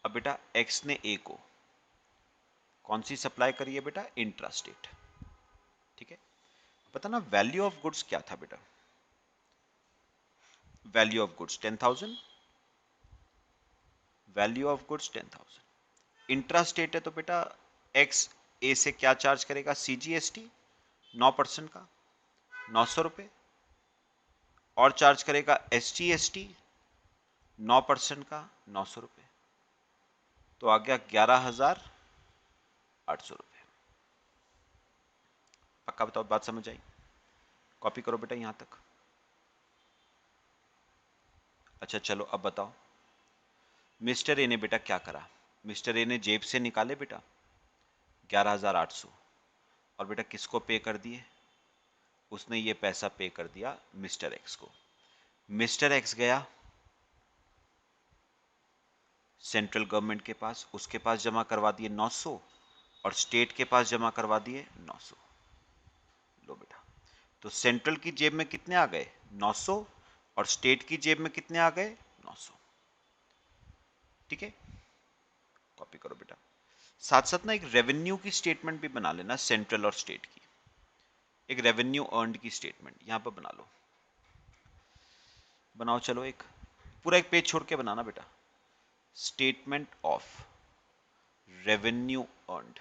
[SPEAKER 1] अब बेटा एक्स ने ए को कौन सी सप्लाई करी है बेटा? Intra state. ठीक है, पता ना वैल्यू ऑफ गुड्स क्या था बेटा? Value of goods 10,000, value of goods 10,000। Intra state है तो बेटा एक्स ए से क्या चार्ज करेगा? सीजीएसटी 9% का 900 रुपए, और चार्ज करेगा एसजीएसटी 9% का 900 रुपए, तो आ गया 11,800 रुपए। पक्का बताओ, बात समझ आई? कॉपी करो बेटा यहां तक। अच्छा चलो अब बताओ मिस्टर ए ने बेटा क्या करा? मिस्टर ए ने जेब से निकाले बेटा 11,800, और बेटा किसको पे कर दिए? उसने ये पैसा पे कर दिया मिस्टर एक्स को। मिस्टर एक्स गया सेंट्रल गवर्नमेंट के पास, उसके पास जमा करवा दिए 900, और स्टेट के पास जमा करवा दिए 900। लो बेटा, तो सेंट्रल की जेब में कितने आ गए? 900, और स्टेट की जेब में कितने आ गए? 900। ठीक है, कॉपी करो बेटा। साथ साथ ना एक रेवेन्यू की स्टेटमेंट भी बना लेना, सेंट्रल और स्टेट की। एक रेवेन्यू अर्नड की स्टेटमेंट यहां पर बना लो। बनाओ चलो, एक पूरा एक पेज छोड़ के बनाना बेटा। Statement of revenue earned.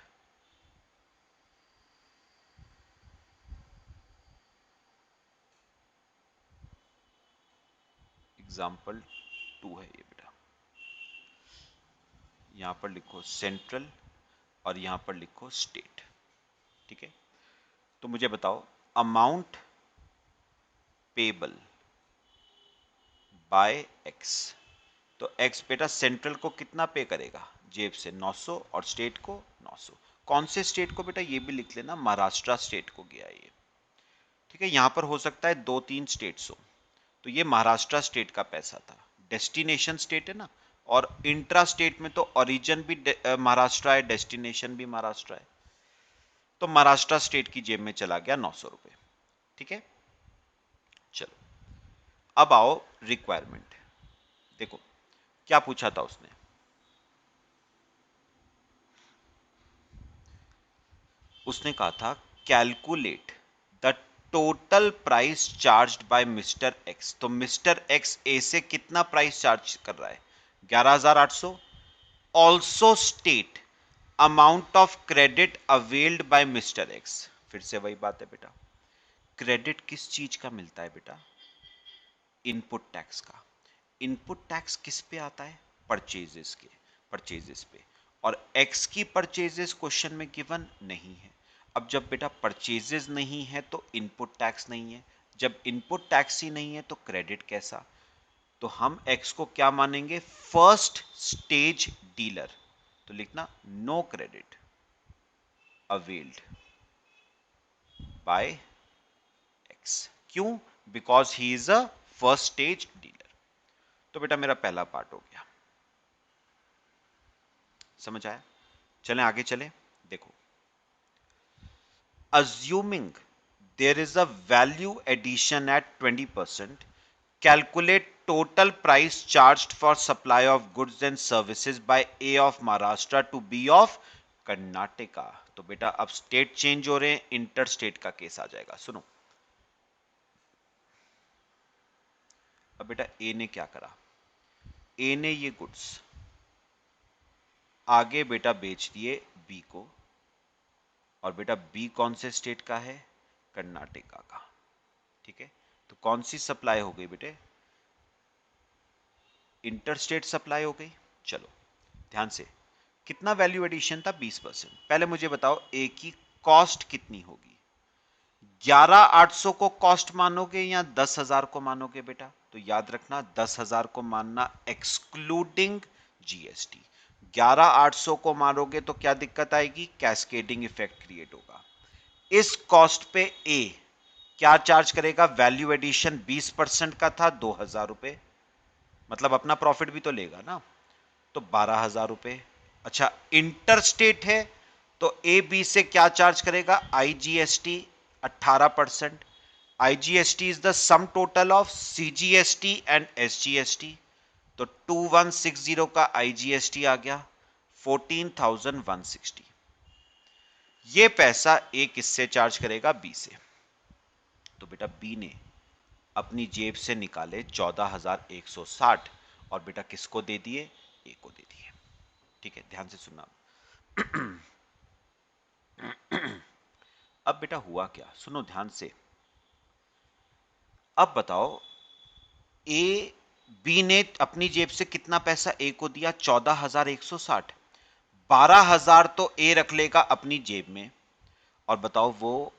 [SPEAKER 1] Example 2 है ये बेटा। यहां पर लिखो सेंट्रल और यहां पर लिखो स्टेट। ठीक है, तो मुझे बताओ अमाउंट पेबल बाय एक्स। तो एक्स बेटा सेंट्रल को कितना पे करेगा जेब से? 900, और स्टेट को 900। कौन से स्टेट को बेटा? ये भी लिख लेना, महाराष्ट्र स्टेट को गया ये। ठीक है, यहां पर हो सकता है 2-3 स्टेट्स हो, तो ये महाराष्ट्र स्टेट का पैसा था, डेस्टिनेशन स्टेट है ना, और इंट्रा स्टेट में तो ओरिजिन भी महाराष्ट्र है, डेस्टिनेशन भी महाराष्ट्र है, तो महाराष्ट्र स्टेट की जेब में चला गया 900 रुपए। ठीक है, चलो अब आओ रिक्वायरमेंट। देखो क्या पूछा था उसने, उसने कहा था calculate the total price charged by mister x. तो मिस्टर एक्स ए से कितना प्राइस चार्ज कर रहा है, 11,800। Also state amount of credit availed by mister x. फिर से वही बात है बेटा, क्रेडिट किस चीज का मिलता है बेटा, इनपुट टैक्स का। इनपुट टैक्स किस पे आता है, परचेजेस के, परचेजेस पे। और एक्स की परचेजेस क्वेश्चन में गिवन नहीं है। अब जब बेटा परचेजेस नहीं है तो इनपुट टैक्स नहीं है, जब इनपुट टैक्स ही नहीं है तो क्रेडिट कैसा। तो हम एक्स को क्या मानेंगे, फर्स्ट स्टेज डीलर। तो लिखना no credit availed by X. क्यों, because he is a first stage dealer. तो बेटा मेरा पहला पार्ट हो गया, समझ आया। चलें आगे चलें। देखो, assuming there is a value addition at 20%, calculate total price charged for supply of goods and services by A of Maharashtra to B of Karnataka। तो बेटा अब स्टेट चेंज हो रहे हैं, इंटर स्टेट का केस आ जाएगा। सुनो, अब बेटा ए ने क्या करा, ए ने ये गुड्स आगे बेटा बेच दिए बी को, और बेटा बी कौन से स्टेट का है, कर्नाटका का। ठीक है, तो कौन सी सप्लाई हो गई बेटे, इंटर स्टेट सप्लाई हो गई। चलो ध्यान से, कितना वैल्यू एडिशन था, 20%। पहले मुझे बताओ ए की कॉस्ट कितनी होगी, 11,800 को कॉस्ट मानोगे या 10,000 को मानोगे बेटा। तो याद रखना 10,000 को मानना एक्सक्लूडिंग जीएसटी। 11,800 को मानोगे तो क्या दिक्कत आएगी, कैस्केडिंग इफेक्ट क्रिएट होगा। इस कॉस्ट पे ए क्या चार्ज करेगा, वैल्यू एडिशन 20% का था 2,000 रुपए, मतलब अपना प्रॉफिट भी तो लेगा ना, तो 12,000 रुपए। अच्छा इंटर स्टेट है तो ए बी से क्या चार्ज करेगा, IGST 18%। IGST is the sum total of CGST and SGST. तो 2160 का आईजीएसटी आ गया 14,160। ये पैसा ए किससे चार्ज करेगा, बी से। तो बेटा बी ने अपनी जेब से निकाले 14,160 और बेटा किसको दे दिए, ए को दे दिए। ठीक है, ध्यान से सुनना। अब बेटा हुआ क्या, सुनो ध्यान से। अब बताओ ए बी ने अपनी जेब से कितना पैसा ए को दिया, 14,160। 12,000 तो ए रख लेगा अपनी जेब में, और बताओ वो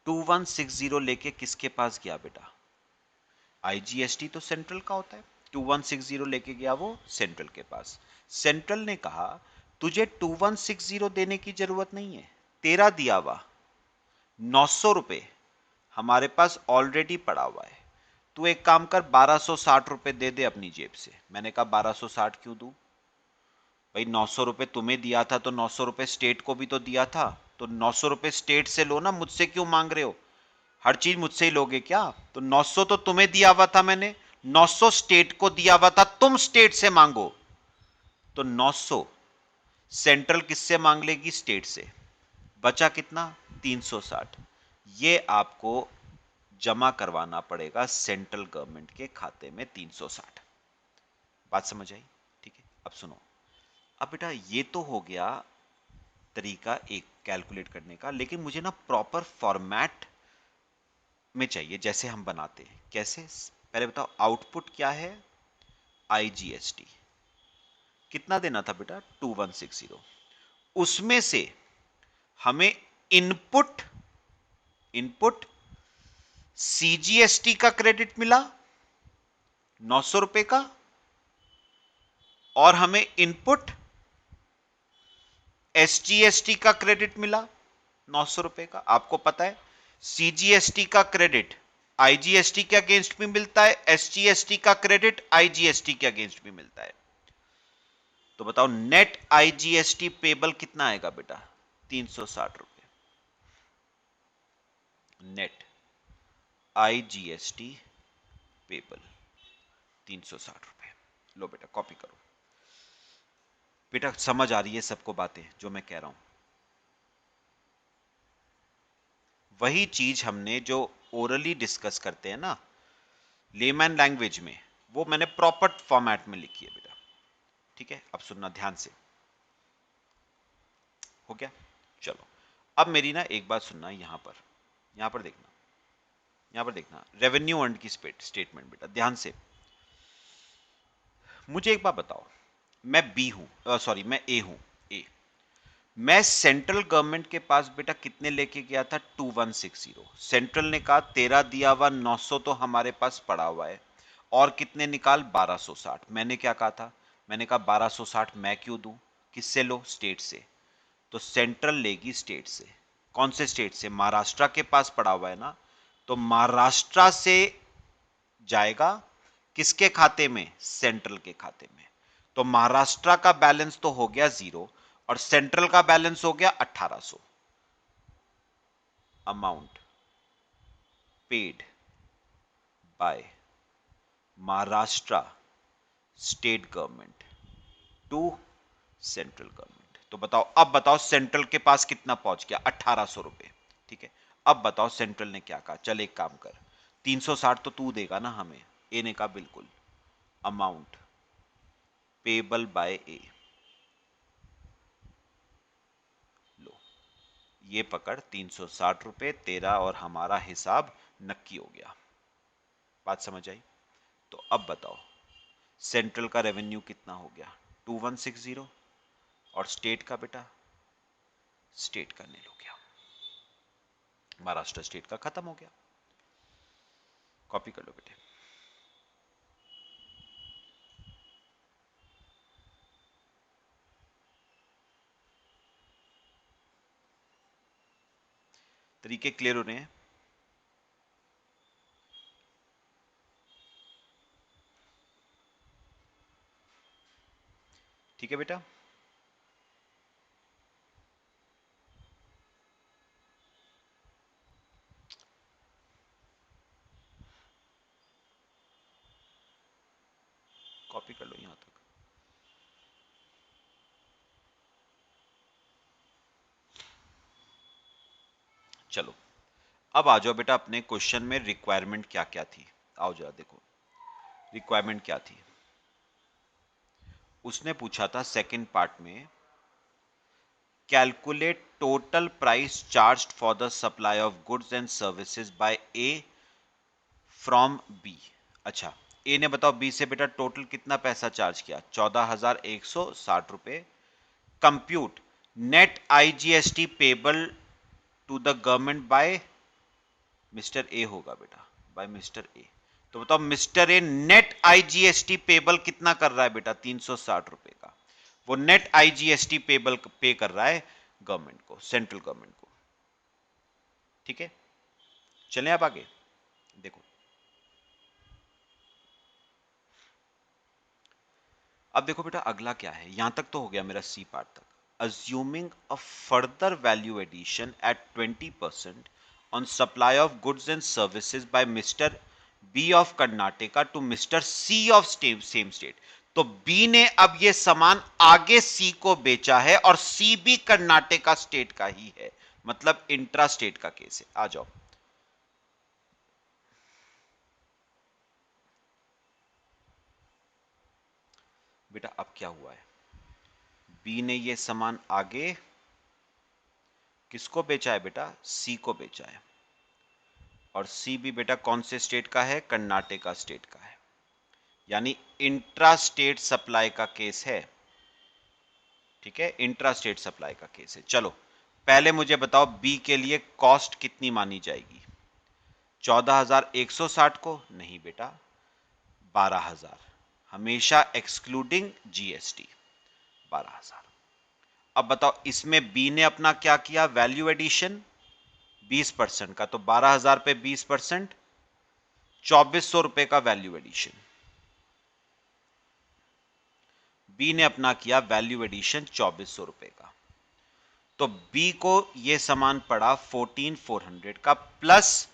[SPEAKER 1] 2160 लेके किसके पास गया बेटा, आईजीएसटी तो सेंट्रल का होता है, 2160 लेके गया वो सेंट्रल के पास। सेंट्रल ने कहा तुझे 2160 देने की जरूरत नहीं है, तेरा दिया हुआ 900 रुपए हमारे पास ऑलरेडी पड़ा हुआ है, तू एक काम कर 1260 रुपए दे दे अपनी जेब से। मैंने कहा 1260 क्यों दूं भाई, 900 रुपए तुम्हें दिया था तो 900 रुपए स्टेट को भी तो दिया था, तो 900 रुपए स्टेट से लो ना, मुझसे क्यों मांग रहे हो, हर चीज मुझसे ही लोगे क्या। तो 900 तो तुम्हें दिया हुआ था मैंने, 900 स्टेट को दिया हुआ था, तुम स्टेट से मांगो। तो 900 सेंट्रल किससे मांग लेगी, स्टेट से। बचा कितना, 360। ये आपको जमा करवाना पड़ेगा सेंट्रल गवर्नमेंट के खाते में 360। बात समझ आई, ठीक है। अब सुनो, अब बेटा ये तो हो गया तरीका एक कैलकुलेट करने का, लेकिन मुझे ना प्रॉपर फॉर्मेट में चाहिए जैसे हम बनाते हैं। कैसे, पहले बताओ आउटपुट क्या है, आईजीएसटी कितना देना था बेटा, 2160। उसमें से हमें इनपुट इनपुट सीजीएसटी का क्रेडिट मिला 900 रुपए का, और हमें इनपुट एसजीएसटी का क्रेडिट मिला 900 रुपए का। आपको पता है सीजीएसटी का क्रेडिट आईजीएसटी के अगेंस्ट भी मिलता है, एसजीएसटी का क्रेडिट आईजीएसटी के अगेंस्ट भी मिलता है। तो बताओ नेट आईजीएसटी पेबल कितना आएगा बेटा? 360 रुपए। नेट आईजीएसटी पेबल 360 रुपए। लो बेटा कॉपी करो। बेटा समझ आ रही है सबको बातें जो मैं कह रहा हूं? वही चीज हमने जो ओरली डिस्कस करते हैं ना लेमैन लैंग्वेज में, वो मैंने प्रॉपर फॉर्मेट में लिखी है बेटा। ठीक है, अब सुनना ध्यान से। हो गया? चलो अब मेरी ना एक बात सुनना, यहां पर देखना, यहां पर देखना रेवेन्यू अर्न की स्टेटमेंट बेटा ध्यान से। मुझे एक बात बताओ, मैं बी हूं, सॉरी मैं ए हूं, ए। मैं सेंट्रल गवर्नमेंट के पास बेटा कितने लेके गया था? 2160। सेंट्रल ने कहा तेरा दिया हुआ 900 तो हमारे पास पड़ा हुआ है, और कितने निकाल? 1260। मैंने क्या कहा था? मैंने कहा 1260 मैं क्यों दूं? किससे लो? स्टेट से। तो सेंट्रल लेगी स्टेट से। कौन से स्टेट से? महाराष्ट्र के पास पड़ा हुआ है ना, तो महाराष्ट्र से जाएगा किसके खाते में? सेंट्रल के खाते में। तो महाराष्ट्र का बैलेंस तो हो गया 0 और सेंट्रल का बैलेंस हो गया 1800। Amount paid by Maharashtra state government to central government. तो बताओ, अब बताओ सेंट्रल के पास कितना पहुंच गया? 1800 रुपए। ठीक है, अब बताओ सेंट्रल ने क्या कहा? चल एक काम कर, 360 तो तू देगा ना हमें? ए ने कहा बिल्कुल। अमाउंट पेबल बाय ए, लो ये पकड़ 360 रुपए, तेरा और हमारा हिसाब नक्की हो गया। बात समझ आई? तो अब बताओ सेंट्रल का रेवेन्यू कितना हो गया? 2160। और स्टेट का बेटा? स्टेट का नील हो गया। महाराष्ट्र स्टेट का खत्म हो गया। कॉपी कर लो बेटे। तरीके क्लियर हो रहे हैं? ठीक है बेटा। कॉपी कर लो यहां तक। चलो अब आ जाओ बेटा अपने क्वेश्चन में रिक्वायरमेंट क्या क्या थी। आओ जरा देखो रिक्वायरमेंट क्या थी। उसने पूछा था सेकंड पार्ट में, calculate total price charged for the supply of goods and services by A from B. अच्छा, ए ने बताओ बी से बेटा टोटल कितना पैसा चार्ज किया? 14,160 रुपए। Compute net IGST payable to the government by Mister A होगा बेटा, बाय मिस्टर ए। तो बताओ Mister A net IGST payable कितना कर रहा है बेटा? 360 रुपए का। वो नेट आईजीएसटी पेबल पे कर रहा है गवर्नमेंट को, सेंट्रल गवर्नमेंट को। ठीक है, चलें अब आगे देखो। अब देखो बेटा अगला क्या है, यहां तक तो हो गया मेरा सी पार्ट तक। Assuming a further value addition at 20% on supply of goods and services by mister B of Karnataka to Mister C of same state. तो बी ने अब ये सामान आगे सी को बेचा है और सी भी कर्नाटका स्टेट का ही है, मतलब इंट्रा स्टेट का केस है। आ जाओ बेटा, अब क्या हुआ है? बी ने ये सामान आगे किसको बेचा है बेटा? सी को बेचा है। और सी भी बेटा कौन से स्टेट का है? कर्नाटका स्टेट का है। यानी इंट्रा स्टेट सप्लाई का केस है। ठीक है, इंट्रा स्टेट सप्लाई का केस है। चलो पहले मुझे बताओ बी के लिए कॉस्ट कितनी मानी जाएगी? 14,160 को? नहीं बेटा, 12,000, हमेशा एक्सक्लूडिंग जीएसटी, 12,000। अब बताओ इसमें बी ने अपना क्या किया? वैल्यू एडिशन 20% का, तो 12,000 पे 20%, 2400 रुपए का वैल्यू एडिशन। बी ने अपना किया वैल्यू एडिशन 2400 रुपए का, तो बी को ये सामान पड़ा 14,400 का प्लस,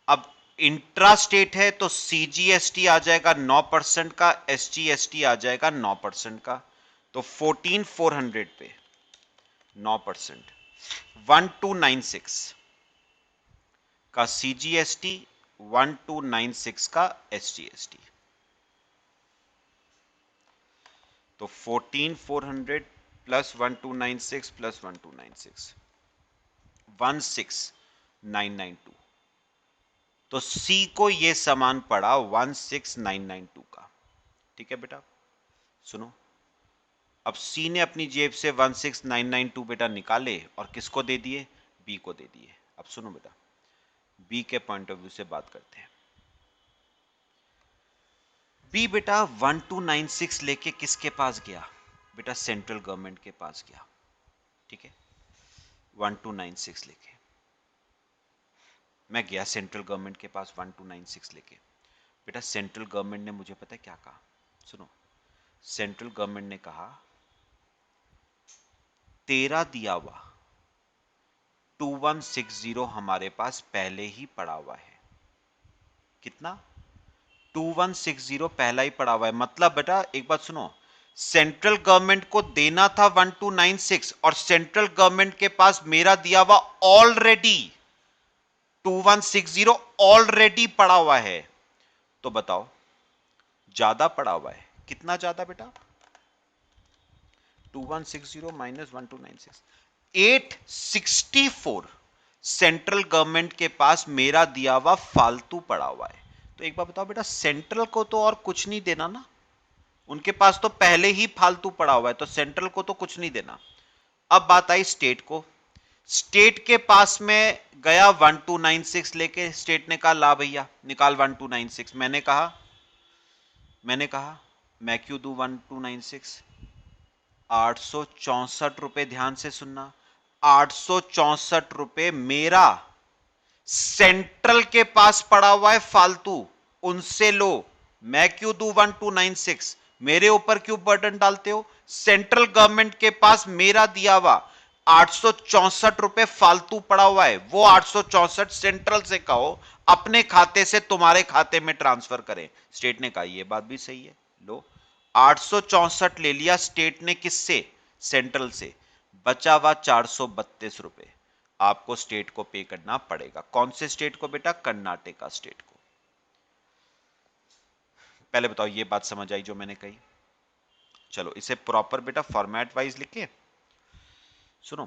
[SPEAKER 1] अब इंट्रा स्टेट है तो सीजीएसटी आ जाएगा 9% का, एसजीएसटी आ जाएगा 9% का, तो 14,400 पे 9%, 1296 का सीजीएसटी, 1296 का एसजीएसटी, तो 14,400 प्लस 1296 प्लस 1296 16,992, तो सी को ये सामान पड़ा 16,992 का। ठीक है बेटा, सुनो, अब सी ने अपनी जेब से 16,992 बेटा निकाले और किसको दे दिए, बी को दे दिए। अब सुनो बेटा, बी के पॉइंट ऑफ व्यू से बात करते हैं। बी बेटा 1296 लेके किसके पास गया, बेटा सेंट्रल गवर्नमेंट के पास गया। ठीक है, 1296 लेके मैं गया सेंट्रल गवर्नमेंट के पास 1296 लेके। बेटा सेंट्रल गवर्नमेंट ने मुझे पता है क्या कहा, सुनो, सेंट्रल गवर्नमेंट ने कहा तेरा दिया हुआ 2160 हमारे पास पहले ही पड़ा हुआ है। कितना, 2160 पहला ही पड़ा हुआ है। मतलब बेटा एक बात सुनो, सेंट्रल गवर्नमेंट को देना था 1296 और सेंट्रल गवर्नमेंट के पास मेरा दिया हुआ ऑलरेडी 2160 ऑलरेडी पड़ा हुआ है। तो बताओ ज्यादा पड़ा हुआ है, कितना ज्यादा बेटा, 2160 माइनस 1296, 864 सेंट्रल गवर्नमेंट के पास मेरा दिया हुआ फालतू पड़ा हुआ है। तो एक बार बताओ बेटा, सेंट्रल को तो और कुछ नहीं देना ना, उनके पास तो पहले ही फालतू पड़ा हुआ है, तो सेंट्रल को तो कुछ नहीं देना। अब बात आई स्टेट को, स्टेट के पास में गया 1296 लेके, स्टेट ने कहा ला भैया निकाल 1296। मैंने कहा मैं क्यों दूं 1296, 864 रुपए, ध्यान से सुनना, 864 रुपए मेरा सेंट्रल के पास पड़ा हुआ है फालतू, उनसे लो, मैं क्यों दूं 1296, मेरे ऊपर क्यों बर्डन डालते हो। सेंट्रल गवर्नमेंट के पास मेरा दिया हुआ 864 रुपए फालतू पड़ा हुआ है, वो 864 सेंट्रल से कहो अपने खाते से तुम्हारे खाते में ट्रांसफर करें। स्टेट ने कहा यह बात भी सही है, लो 864 ले लिया स्टेट ने, किससे, सेंट्रल से, बचा हुआ 432 रुपए आपको स्टेट को पे करना पड़ेगा। कौन से स्टेट को बेटा, कर्नाटका स्टेट को। पहले बताओ ये बात समझ आई जो मैंने कही। चलो इसे प्रॉपर बेटा फॉर्मेट वाइज लिखे, सुनो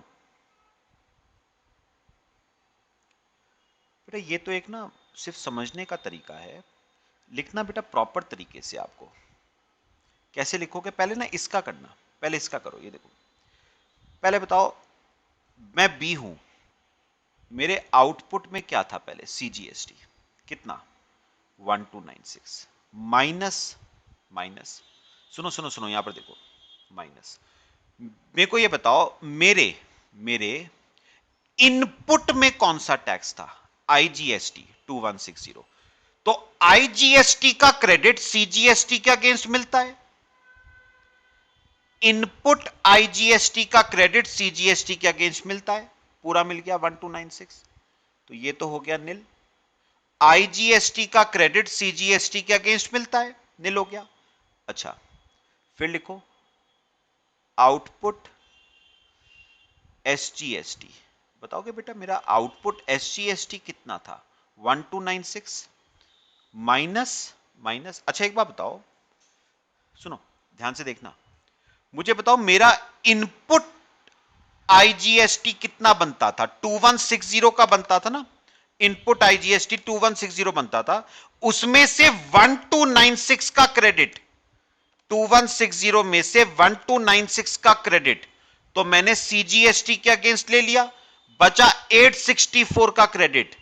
[SPEAKER 1] बेटा, ये तो एक ना सिर्फ समझने का तरीका है, लिखना बेटा प्रॉपर तरीके से। आपको कैसे लिखोगे, पहले ना इसका करना, पहले इसका करो। ये देखो, पहले बताओ मैं बी हूं, मेरे आउटपुट में क्या था पहले, सीजीएसटी कितना 1296 माइनस, माइनस, सुनो सुनो सुनो यहां पर देखो, माइनस, मेरे को ये बताओ मेरे मेरे इनपुट में कौन सा टैक्स था, आईजीएसटी 2160, तो आईजीएसटी का क्रेडिट सीजीएसटी के अगेंस्ट मिलता है, इनपुट आईजीएसटी का क्रेडिट सीजीएसटी के अगेंस्ट मिलता है, पूरा मिल गया 1296, तो ये तो हो गया नील। आईजीएसटी का क्रेडिट सीजीएसटी के अगेंस्ट मिलता है, नील हो गया। अच्छा फिर लिखो आउटपुट एसजीएसटी, बताओगे बेटा मेरा आउटपुट एसजीएसटी कितना था 1296 माइनस, माइनस, अच्छा एक बात बताओ, सुनो ध्यान से देखना, मुझे बताओ मेरा इनपुट आईजीएसटी कितना बनता था, 2160 का बनता था ना, इनपुट आईजीएसटी 2160 बनता था, उसमें से 1296 का क्रेडिट, 2160 में से 1296 का क्रेडिट तो मैंने सीजीएसटी के अगेंस्ट ले लिया, बचा 864 का क्रेडिट,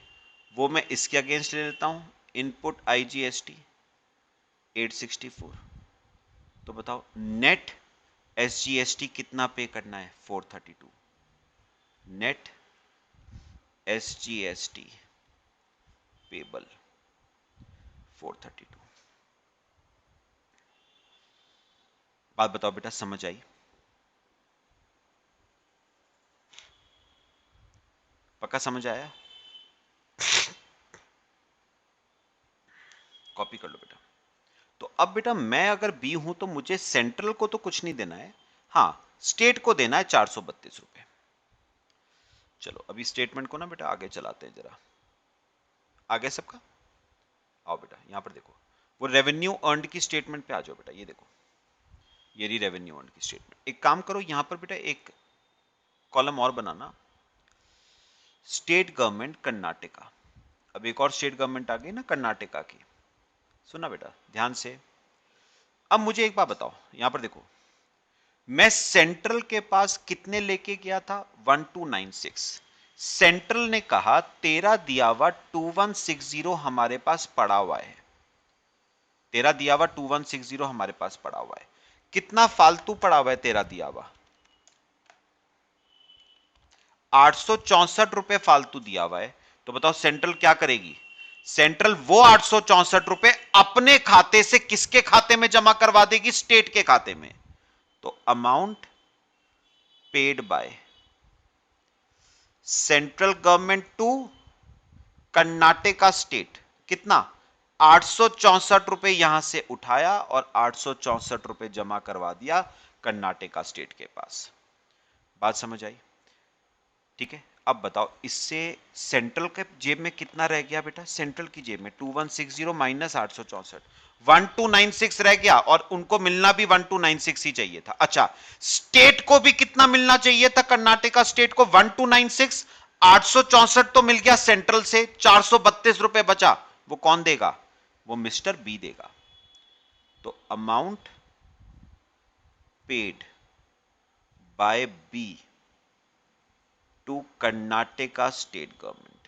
[SPEAKER 1] वो मैं इसके अगेंस्ट ले लेता हूं, इनपुट आईजीएसटी 864, तो बताओ नेट एसजीएसटी कितना पे करना है 432, नेट SGST पेबल 432। बात बताओ बेटा, समझ आई? पक्का समझ आया? कॉपी कर लो बेटा। तो अब बेटा मैं अगर बी हूं तो मुझे सेंट्रल को तो कुछ नहीं देना है, हाँ स्टेट को देना है 432 रुपए। चलो अभी स्टेटमेंट को ना बेटा आगे चलाते हैं जरा, आगे सबका आओ बेटा, यहां पर देखो वो रेवेन्यू अर्नड की स्टेटमेंट पे आ जाओ बेटा। ये देखो, ये रही रेवेन्यू अर्नड की स्टेटमेंट। एक काम करो यहां पर बेटा एक कॉलम और बनाना, स्टेट गवर्नमेंट कर्नाटका। अब एक और स्टेट गवर्नमेंट आ गई ना कर्नाटका की, सुना बेटा ध्यान से। अब मुझे एक बात बताओ, यहां पर देखो मैं सेंट्रल के पास कितने लेके गया था 1296। सेंट्रल ने कहा तेरा दिया हुआ 2160 हमारे पास पड़ा हुआ है, तेरा दिया हुआ 2160 हमारे पास पड़ा हुआ है। कितना फालतू पड़ा हुआ है तेरा दिया हुआ? 864 रुपए फालतू दिया हुआ है। तो बताओ सेंट्रल क्या करेगी? सेंट्रल वो 864 रुपए अपने खाते से किसके खाते में जमा करवा देगी? स्टेट के खाते में। तो amount paid by central government to Karnataka state, कितना? 864 रुपए यहां से उठाया और 864 रुपए जमा करवा दिया कर्नाटका स्टेट के पास। बात समझ आई? ठीक है, अब बताओ इससे सेंट्रल के जेब में कितना रह गया बेटा? सेंट्रल की जेब में 2160 माइनस 864, 1296 रह गया, और उनको मिलना भी 1296 ही चाहिए था। अच्छा, स्टेट को भी कितना मिलना चाहिए था? कर्नाटका स्टेट को 1296, 864 तो मिल गया सेंट्रल से, 432 रुपए बचा, वो कौन देगा? वो मिस्टर बी देगा। तो amount paid by B to Karnataka state government,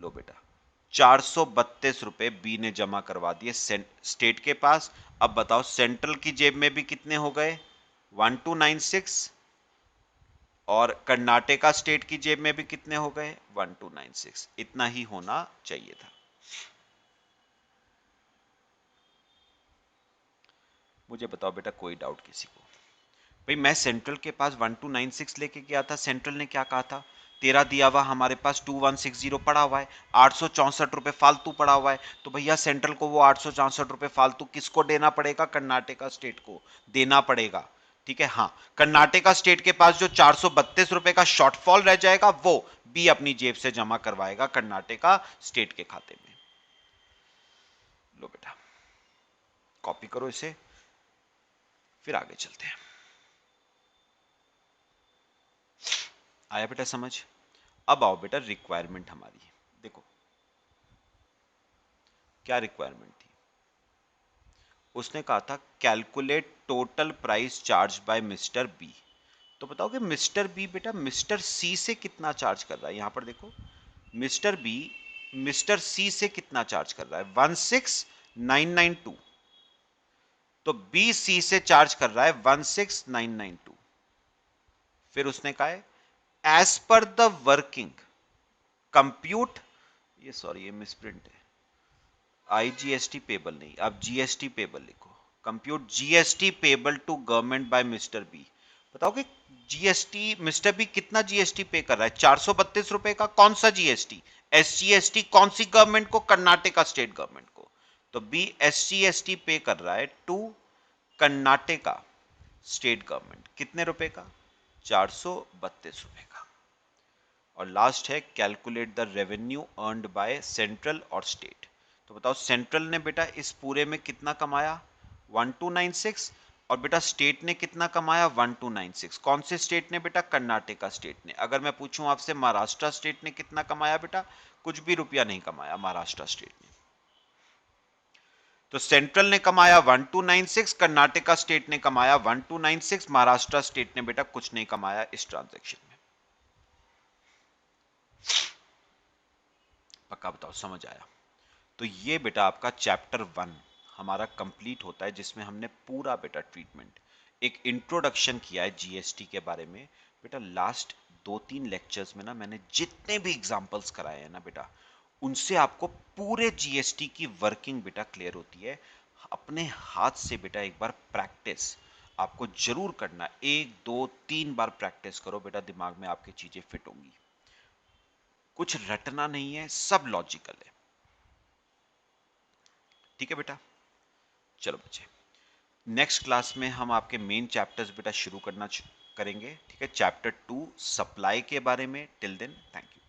[SPEAKER 1] लो बेटा 432 रुपए बी ने जमा करवा दिए स्टेट के पास। अब बताओ सेंट्रल की जेब में भी कितने हो गए? 1296, और कर्नाटका स्टेट की जेब में भी कितने हो गए? 1296। इतना ही होना चाहिए था। मुझे बताओ बेटा कोई डाउट किसी को? भाई मैं सेंट्रल के पास 1296 लेके गया था, सेंट्रल ने क्या कहा था? तेरा दिया हुआ हमारे पास 2160 पड़ा हुआ है, 864 रुपए फालतू पड़ा हुआ है। तो भैया सेंट्रल को वो 864 रुपए फालतू किसको देना पड़ेगा? कर्नाटका स्टेट को देना पड़ेगा। ठीक है, हाँ कर्नाटका स्टेट के पास जो 432 रुपए का शॉर्टफॉल रह जाएगा वो बी अपनी जेब से जमा करवाएगा कर्नाटका स्टेट के खाते में। लो बेटा कॉपी करो इसे, फिर आगे चलते हैं। आया बेटा समझ? अब आओ बेटा रिक्वायरमेंट हमारी, देखो क्या रिक्वायरमेंट थी। उसने कहा था calculate total price charge by mister B. तो बताओ कि मिस्टर बी बेटा मिस्टर सी से कितना चार्ज कर रहा है? यहां पर देखो मिस्टर बी मिस्टर सी से कितना चार्ज कर रहा है? 16992। तो बी सी से चार्ज कर रहा है 16992। फिर उसने कहा है as per the working compute, ये सॉरी ये मिसप्रिंट है, आईजीएसटी पेबल नहीं, अब जीएसटी पेबल लिखो। Compute GST payable to government by mister B. बताओ कि जीएसटी मिस्टर बी कितना जीएसटी पे कर रहा है? 432 रुपए का। कौन सा जीएसटी? एसजीएसटी। कौन सी गवर्नमेंट को? कर्नाटका स्टेट गवर्नमेंट को। तो बी एसजीएसटी पे कर रहा है टू कर्नाटका स्टेट गवर्नमेंट, कितने रुपए का? 432 रुपए का। और लास्ट है calculate the revenue earned by central और स्टेट। तो बताओ सेंट्रल ने बेटा इस पूरे में कितना कमाया? 1296। और बेटा स्टेट ने कितना कमाया? 1296। कौन से स्टेट ने बेटा? कर्नाटका स्टेट ने। अगर मैं पूछूं आपसे महाराष्ट्र स्टेट ने कितना कमाया बेटा? कुछ भी रुपया नहीं कमाया महाराष्ट्र स्टेट ने। तो सेंट्रल ने कमाया 1296, कर्नाटका स्टेट ने कमाया 1296, महाराष्ट्र स्टेट ने बेटा कुछ नहीं कमाया इस ट्रांजैक्शन में। पक्का बताओ समझ आया? तो ये बेटा आपका चैप्टर 1 हमारा कंप्लीट होता है, जिसमें हमने पूरा बेटा ट्रीटमेंट, एक इंट्रोडक्शन किया है जीएसटी के बारे में। बेटा लास्ट 2-3 लेक्चर्स में ना मैंने जितने भी एग्जांपल्स कराए हैं ना बेटा, उनसे आपको पूरे जीएसटी की वर्किंग बेटा क्लियर होती है। अपने हाथ से बेटा एक बार प्रैक्टिस आपको जरूर करना, 1 2 3 बार प्रैक्टिस करो बेटा, दिमाग में आपकी चीजें फिट होंगी। कुछ रटना नहीं है, सब लॉजिकल है। ठीक है बेटा, चलो बच्चे, नेक्स्ट क्लास में हम आपके मेन चैप्टर्स बेटा शुरू करेंगे। ठीक है, चैप्टर 2 सप्लाई के बारे में। Till then thank you.